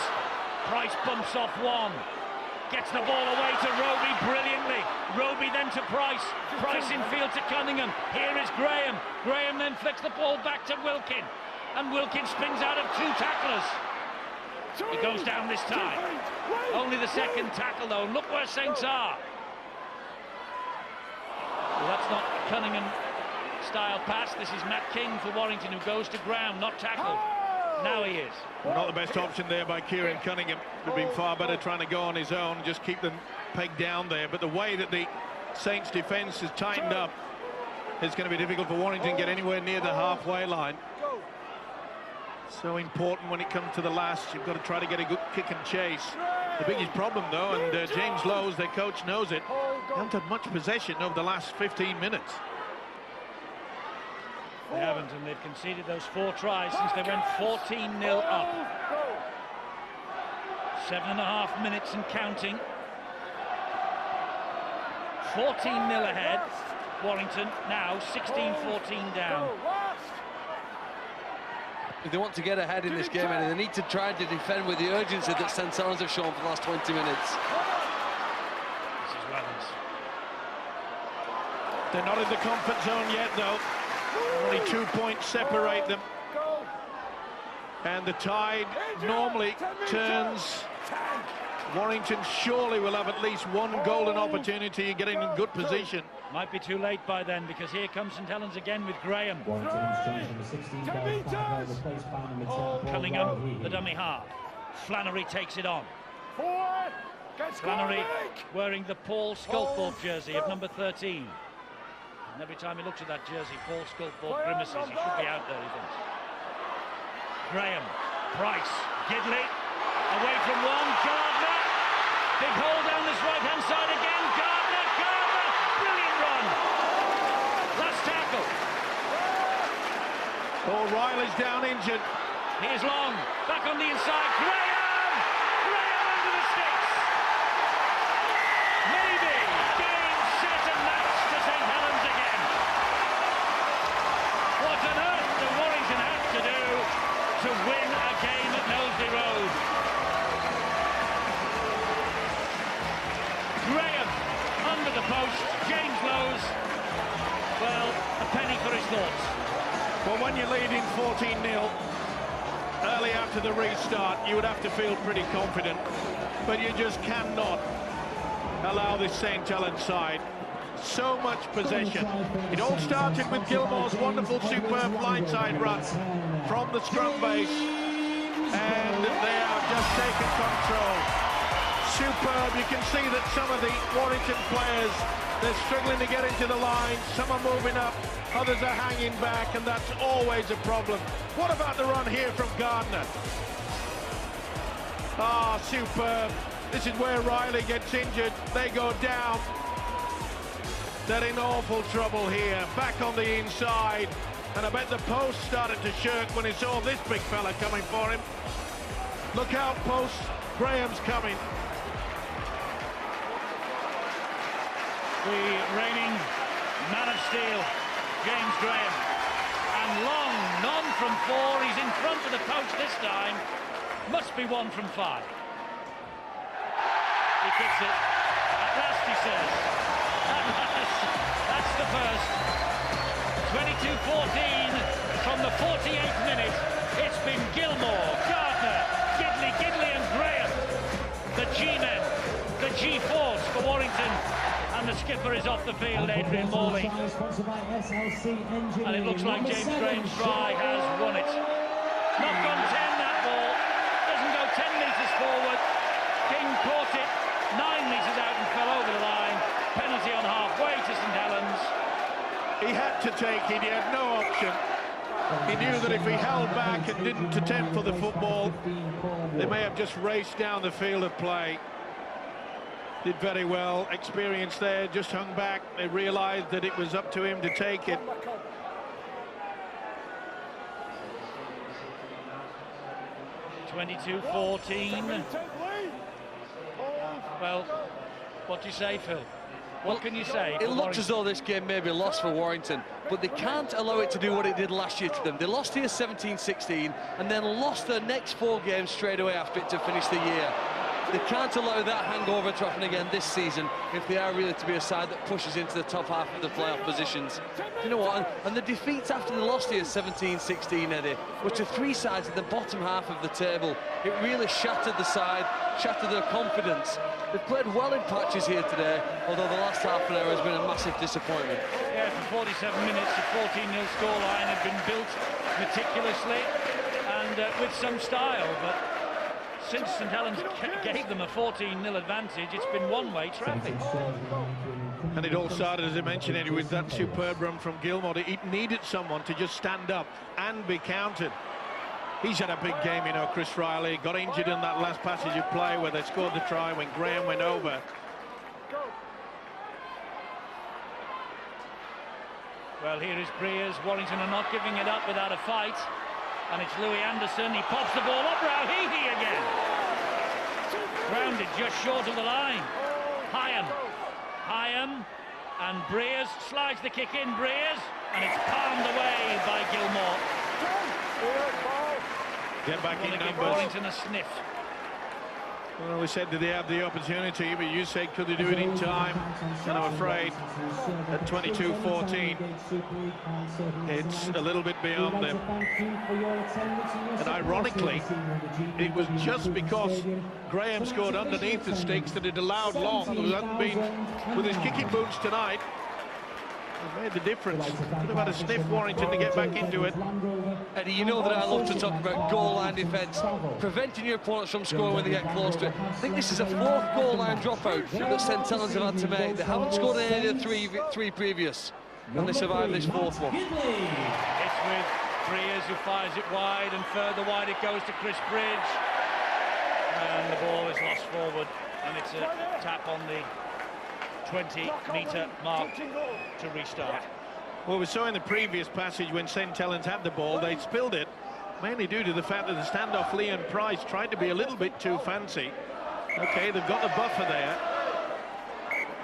Price bumps off one. Gets the ball away to Roby brilliantly. Roby then to Price. Price in field to Cunningham. Here is Graham. Graham then flicks the ball back to Wilkin. And Wilkin spins out of two tacklers. He goes down this time. Only the second tackle though. Look where Saints are. Well, that's not Cunningham style pass. This is Matt King for Warrington, who goes to ground, not tackled. Now he is. Well, not the best option there by Kieran Cunningham. Would have been far better trying to go on his own, just keep them pegged down there. But the way that the Saints defence is tightened up, it's going to be difficult for Warrington to get anywhere near the halfway line. So important when it comes to the last. You've got to try to get a good kick and chase. The biggest problem, though, and James Lowe's, their coach, knows it, they haven't had much possession over the last 15 minutes. They haven't, and they've conceded those 4 tries since they went 14-0 up. 7.5 minutes and counting. 14-0 ahead. Warrington now 16-14 down. If they want to get ahead in this game, and they need to try to defend with the urgency that St Helens have shown for the last 20 minutes. This is Helens. They're not in the comfort zone yet, though. Only 2 points separate them. And the tide normally turns. Warrington surely will have at least one golden opportunity, getting in good position. Might be too late by then, because here comes St Helens again with Graham. Cunningham, the dummy half. Flannery takes it on. Flannery wearing the Paul Sculthorpe jersey of number 13. And every time he looks at that jersey, Paul Sculthorpe grimaces. He should be out there, he thinks. Graham, Price, Gidley, away from one, Gardner. Big hole down this right-hand side again. Gardner, brilliant run. Last tackle. Oh, Riley's down injured. Here's Long, back on the inside. Graham under the sticks. Maybe game, set and match to St Helens again. What on earth do Warrington have to do to win a game at Knowsley Road? Graham under the post. James Lowe's, well, a penny for his thoughts. Well, when you're leading 14-0 early after the restart, you would have to feel pretty confident, but you just cannot allow this St Helens side so much possession. It all started with Gilmore's wonderful, superb blindside run from the scrum base, and they have just taken control. Superb. You can see that some of the Warrington players, they're struggling to get into the line. Some are moving up, others are hanging back, and that's always a problem. What about the run here from Gardner? Ah, superb. This is where Riley gets injured. They go down. They're in awful trouble here. Back on the inside. And I bet the post started to shirk when he saw this big fella coming for him. Look out, post. Graham's coming. The reigning man of steel, James Graham. And long, none from 4. He's in front of the coach this time. Must be 1 from 5. He kicks it. At last, he says. At last, that's the first. 22-14 from the 48th minute. It's been Gilmore, Gardner, Gidley and Graham. The G-men, the G-force for Warrington. And the skipper is off the field, Adrian Morley. And it looks like James Graham's try has won it. Not gone 10, that ball. Doesn't go 10 metres forward. King caught it 9 metres out and fell over the line. Penalty on halfway to St Helens. He had to take it, he had no option. He knew that if he held back and didn't attempt for the football, they may have just raced down the field of play. Did very well, experience there, just hung back. They realised that it was up to him to take it. (22-14). Well, what do you say, Phil? What can you say? It looked as though this game may be lost for Warrington, but they can't allow it to do what it did last year to them. They lost here 17-16 and then lost their next 4 games straight away after it to finish the year. They can't allow that hangover to happen again this season if they are really to be a side that pushes into the top half of the playoff positions. You know what? And the defeats after they lost here 17-16, Eddie, were to 3 sides at the bottom half of the table. It really shattered the side, shattered their confidence. They've played well in patches here today, although the last half an hour has been a massive disappointment. Yeah, for 47 minutes, a 14-0 scoreline had been built meticulously and with some style, but since St Helens gave them a 14-0 advantage, it's been one-way traffic. And it all started, as I mentioned, Eddie, with that superb run from Gilmore. It needed someone to just stand up and be counted. He's had a big game, you know, Chris Riley. Got injured in that last passage of play where they scored the try when Graham went over. Well, here is Breers. Warrington are not giving it up without a fight. And it's Louis Anderson. He pops the ball up. Rauhihi again. Grounded just short of the line. Hyam. And Breers slides the kick in. Breers. And it's palmed away by Gilmore. Get back in numbers. Warrington a sniff. Well, we said that they have the opportunity, but you said could they do it in time? And I'm afraid at 22-14, it's a little bit beyond them. And ironically, it was just because Graham scored underneath the sticks that it allowed Long, who hadn't been with his kicking boots tonight, it made the difference. Could have had a sniff, Warrington, to get back into it. Eddie, you know that I love to talk about goal line defence, preventing your opponents from scoring when they get close to it. I think this is a 4th goal line dropout that St Helens have had to make. They haven't scored any of the three previous, and they survived this 4th one. It's with Breers who fires it wide, and further wide it goes to Chris Bridge. And the ball is lost forward, and it's a tap on the 20-metre mark to restart. Well, we saw in the previous passage when St Helens had the ball, they spilled it, mainly due to the fact that the standoff Leon Price tried to be a little bit too fancy. Okay, they've got the buffer there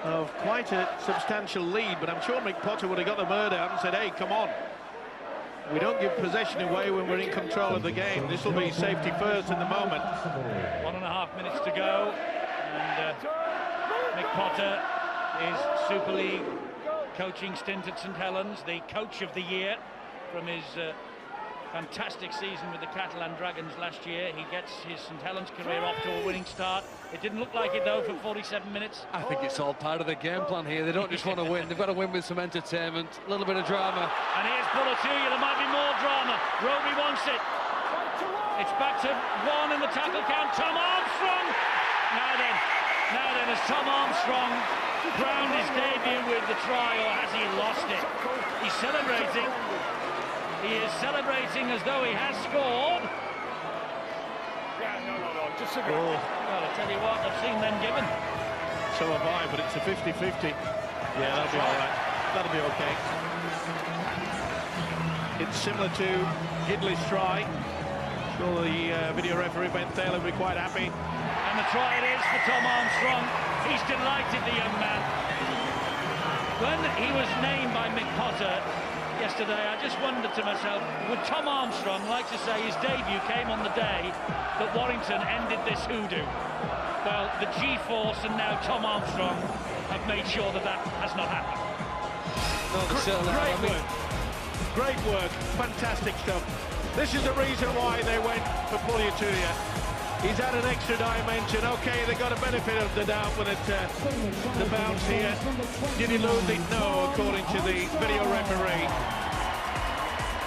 of quite a substantial lead, but I'm sure Mick Potter would have got the bird out and said, hey, come on. We don't give possession away when we're in control of the game. This will be safety first in the moment. 1.5 minutes to go, and Mick Potter is Super League coaching stint at St Helens, the coach of the year from his fantastic season with the Catalan Dragons last year. He gets his St Helens career off to a winning start. It didn't look like it though for 47 minutes. I think it's all part of the game plan here. They don't just want to win, they've got to win with some entertainment, a little bit of drama. And here's Buller to you, there might be more drama. Roby wants it. It's back to 1 in the tackle count. Tom Armstrong. Now then, as Tom Armstrong crowned his debut with the try, or has he lost it? He's celebrating. He is celebrating as though he has scored. Yeah, no, just a Oh. Well, I tell you what, I've seen them given. So have I, but it's a 50-50. Yeah, that'll be all right. That'll be okay. It's similar to Gidley's try. Sure, the video referee Ben Taylor will be quite happy. try it is for Tom Armstrong. He's delighted, the young man. When he was named by Mick Potter yesterday, I just wondered to myself, would Tom Armstrong like to say his debut came on the day that Warrington ended this hoodoo? Well, the G-Force and now Tom Armstrong have made sure that that has not happened. Great work, fantastic stuff. This is the reason why they went for Pugliaturia. He's had an extra dimension. Okay, they got a benefit of the doubt with it, the bounce here. Did he lose it? No, according to the video referee.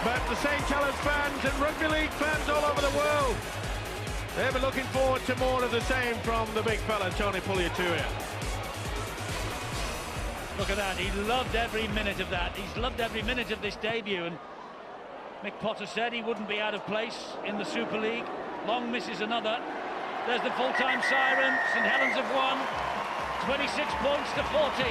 But the St. Helens fans and rugby league fans all over the world, they've been looking forward to more of the same from the big fella, Tony Pugliaturia. Look at that, he loved every minute of that. He's loved every minute of this debut, and Mick Potter said he wouldn't be out of place in the Super League. Long misses another. There's the full-time siren. St. Helens have won 26 points to 14.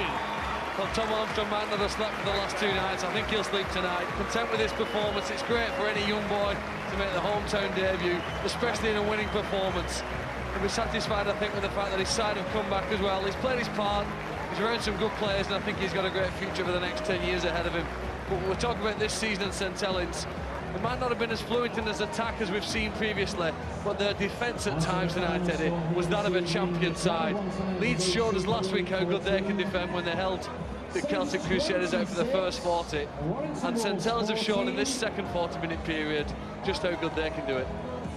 Well, Tom Armstrong might not have slept for the last 2 nights. I think he'll sleep tonight. Content with his performance. It's great for any young boy to make the hometown debut, especially in a winning performance. He'll be satisfied, I think, with the fact that his side have come back as well. He's played his part. He's around some good players, and I think he's got a great future for the next 10 years ahead of him. But we're talking about this season at St. Helens. It might not have been as fluid in his attack as we've seen previously, but their defence at times tonight, Eddie, was that of a champion side. Leeds showed us last week how good they can defend when they held the Celtic Crusaders out for the first 40. And St. Helens have shown in this second 40-minute period just how good they can do it.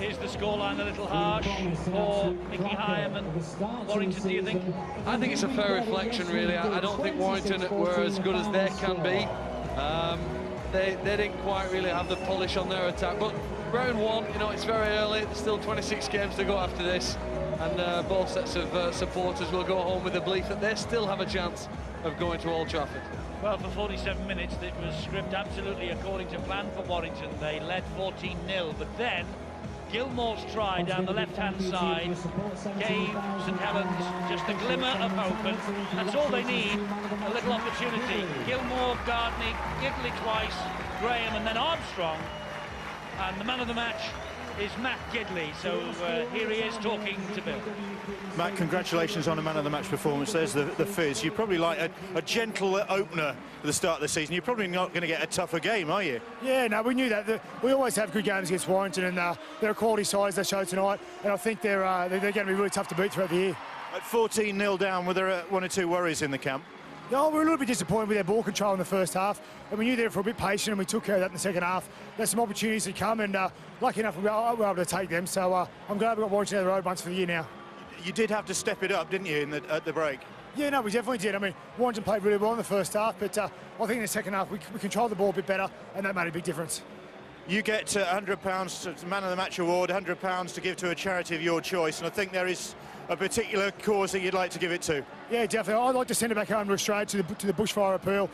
Is the scoreline a little harsh for Mickey Hyam and Warrington, do you think? I think it's a fair reflection, really. I don't think Warrington were as good as they can be. They didn't quite really have the polish on their attack, but round one, you know, it's very early. There's still 26 games to go after this, and both sets of supporters will go home with the belief that they still have a chance of going to Old Trafford. Well, for 47 minutes, it was scripted absolutely according to plan for Warrington. They led 14-0, but then Gilmore's try down the left-hand side gave St. Helens just a glimmer of hope, and that's all they need, a little opportunity. Gilmore, Gardney, Gidley twice, Graham, and then Armstrong. And the man of the match is Matt Gidley, so here he is talking to Bill. Matt, congratulations on a man of the match performance. There's the fizz. You probably like a gentle opener at the start of the season. You're probably not going to get a tougher game, are you? Yeah, no, we knew that. We always have good games against Warrington, and they're a quality side they showed tonight, and I think they're going to be really tough to beat throughout the year. At 14-0 down, were there 1 or 2 worries in the camp? No, we were a little bit disappointed with their ball control in the first half, and we knew they were a bit patient, and we took care of that in the second half. There's some opportunities to come, and lucky enough we were able to take them, so I'm glad we got Warrington out of the road once for the year now. You did have to step it up, didn't you, at the break? Yeah, no, we definitely did. I mean, Warrington played really well in the first half, but I think in the second half we controlled the ball a bit better, and that made a big difference. You get £100, Man of the Match award, £100 to give to a charity of your choice, and I think there is a particular cause that you'd like to give it to. Yeah, definitely. I'd like to send it back home to Australia, to the bushfire appeal.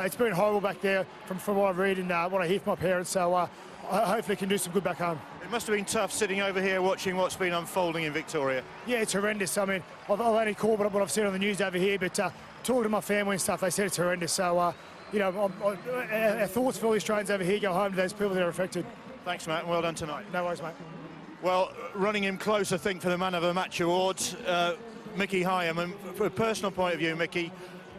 It's been horrible back there from what I read and what I hear from my parents, so I hopefully can do some good back home. It must have been tough sitting over here watching what's been unfolding in Victoria. Yeah, it's horrendous. I mean, I've only called what I've seen on the news over here, but talking to my family and stuff, they said it's horrendous. So, you know, our thoughts for all the Australians over here go home to those people that are affected. Thanks, Matt, and well done tonight. No worries, mate. Well, running him close, I think, for the Man of the Match award, Mickey Hyam. And from a personal point of view, Mickey,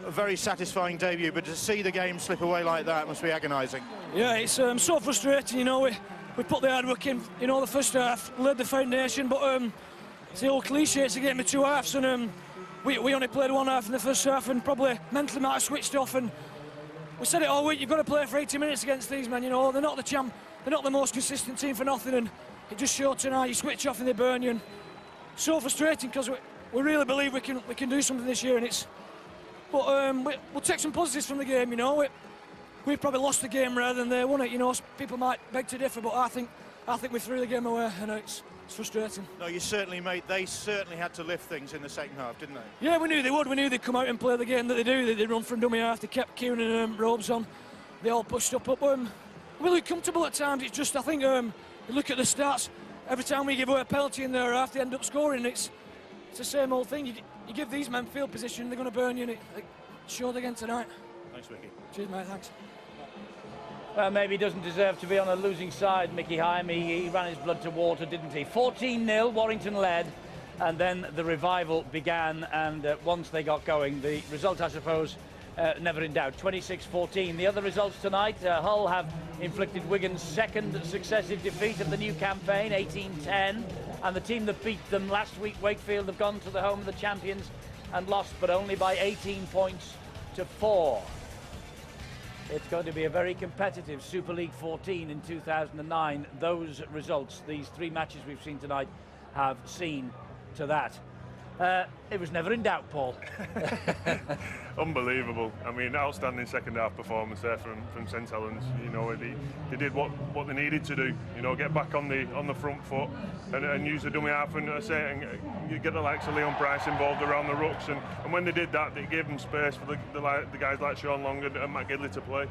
a very satisfying debut, but to see the game slip away like that must be agonising. Yeah, it's so frustrating, you know. We put the hard work in, you know, the first half, laid the foundation, but it's the old cliche, it's a game of 2 halves, and we only played 1 half in the first half, and probably mentally might have switched off, and we said it all week, you've got to play for 80 minutes against these men, you know. They're not the champ, they're not the most consistent team for nothing, and it just showed tonight. You switch off and they burn you, and so frustrating because we really believe we can do something this year, and it's. But we'll take some positives from the game, you know. We probably lost the game rather than they won it, you know. People might beg to differ, but I think we threw the game away, and it's frustrating. No, you certainly, mate. They certainly had to lift things in the second half, didn't they? Yeah, we knew they would. We knew they'd come out and play the game that they do. They run from dummy half. They kept Kieran and Robes on. They all pushed up. We look comfortable at times. It's just, I think, you look at the stats. Every time we give away a penalty in their half, they end up scoring. It's the same old thing. You give these men field position, they're going to burn you, and it showed again tonight. Thanks, Mickey. Cheers, mate. Thanks. Well, maybe he doesn't deserve to be on a losing side, Mickey Hyam. He ran his blood to water, didn't he? 14-0, Warrington led. and then the revival began, and once they got going, the result, I suppose, never in doubt. 26-14. The other results tonight, Hull have inflicted Wigan's second successive defeat of the new campaign, 18-10, and the team that beat them last week, Wakefield, have gone to the home of the champions and lost, but only by 18 points to 4. It's going to be a very competitive Super League 14 in 2009. Those results, these 3 matches we've seen tonight, have seen to that. It was never in doubt, Paul. Unbelievable. I mean, outstanding second half performance there from St Helens. You know, they did what they needed to do. You know, get back on the front foot and use the dummy half, and you get the likes of Leon Price involved around the rucks, and when they did that, they gave them space for the guys like Sean Long and Matt Gidley to play.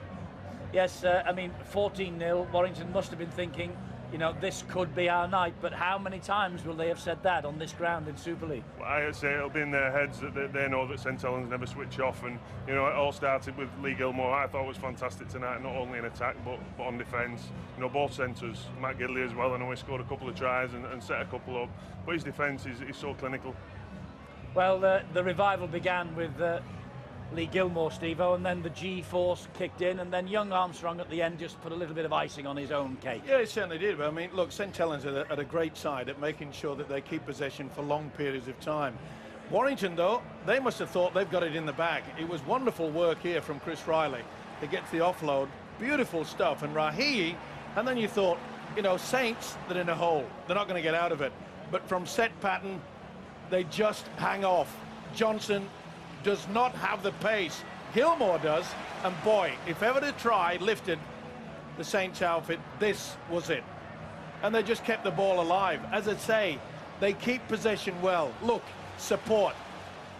Yes, I mean, 14-0. Warrington must have been thinking, you know, this could be our night, but how many times will they have said that on this ground in Super League? Well, I'd say it'll be in their heads that they know that St Helens never switch off, and you know, it all started with Lee Gilmore. I thought was fantastic tonight, not only in attack but on defence. You know, both centres, Matt Gidley as well. I know he scored a couple of tries and set a couple up, but his defence is so clinical. Well, the revival began with Lee Gilmore, Steve-O, and then the G-force kicked in, and then young Armstrong at the end just put a little bit of icing on his own cake. Yeah, it certainly did. But I mean, look, St Helens are a great side at making sure that they keep possession for long periods of time. Warrington, though, they must have thought they've got it in the bag. It was wonderful work here from Chris Riley to get to the offload. Beautiful stuff. And Rahi, and then you thought, you know, Saints, they're in a hole. They're not going to get out of it. But from set pattern, they just hang off. Johnson does not have the pace. Gilmore does, and boy, if ever to try lifted the Saints outfit, this was it. And they just kept the ball alive. As I say, they keep possession well. Look, support.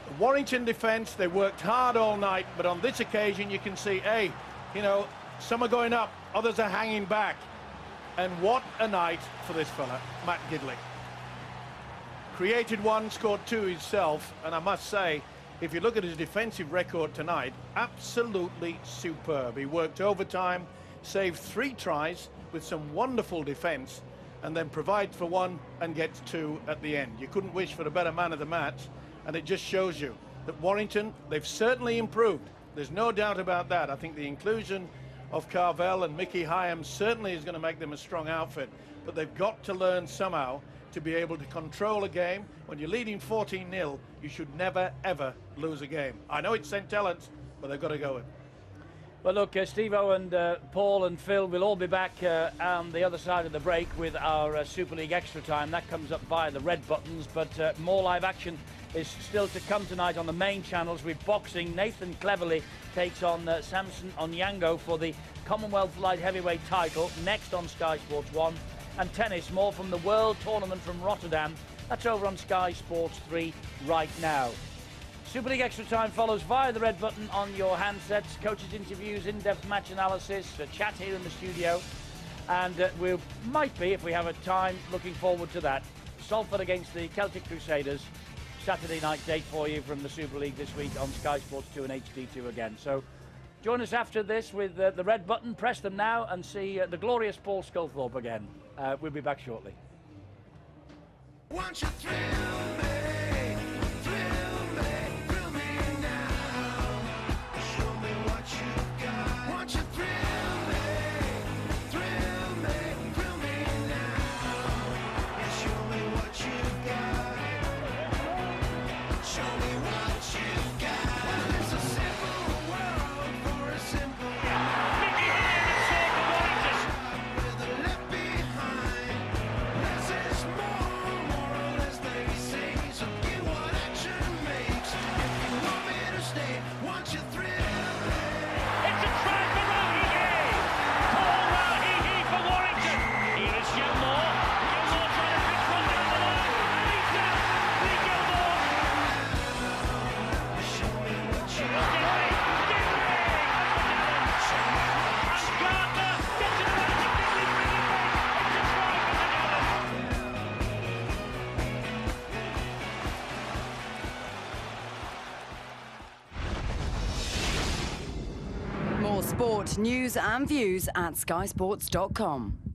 The Warrington defence, they worked hard all night, but on this occasion you can see, hey, you know, some are going up, others are hanging back. And what a night for this fella, Matt Gidley. Created 1, scored 2 himself, and I must say, if you look at his defensive record tonight, absolutely superb. He worked overtime, saved 3 tries with some wonderful defence, and then provides for 1 and gets 2 at the end. You couldn't wish for a better man of the match, and it just shows you that Warrington, they've certainly improved. There's no doubt about that. I think the inclusion of Carvel and Mickey Hyam certainly is going to make them a strong outfit, but they've got to learn somehow to be able to control a game. When you're leading 14-0, you should never, ever lose a game. I know it's St Helens, but they've got to go in. Well, look, Steve-O and Paul and Phil will all be back on the other side of the break with our Super League Extra Time. That comes up via the red buttons, but more live action is still to come tonight on the main channels with boxing. Nathan Cleverly takes on Samson Onyango for the Commonwealth Light Heavyweight title next on Sky Sports 1. And tennis, more from the World Tournament from Rotterdam. That's over on Sky Sports 3 right now. Super League Extra Time follows via the red button on your handsets. Coaches' interviews, in-depth match analysis, a chat here in the studio. And we might be, if we have a time, looking forward to that. Salford against the Celtic Crusaders. Saturday night date for you from the Super League this week on Sky Sports 2 and HD2 again. So join us after this with the red button. Press them now and see the glorious Paul Sculthorpe again. We'll be back shortly. Won't you thrill me, thrill me now. Show me what you got. Won't you thrill me now. Yeah, show me what you got. Show me what you got. Well, it's a simple world for a simple man. Mickey Hyam for Warrington. With a left behind, less is more or less they say. So get what action makes. If you want me to stay, won't you thrill me? It's a try for Rahi. Paul Rahi for Warrington. Here is Gilmore. Gilmore trying to pitch one down the line. And he's done. Lee Gilmore. Show me what you Gidley. And Gardner gets it back to Gidley. It's a try for St Helens. More sport, news and views at skysports.com.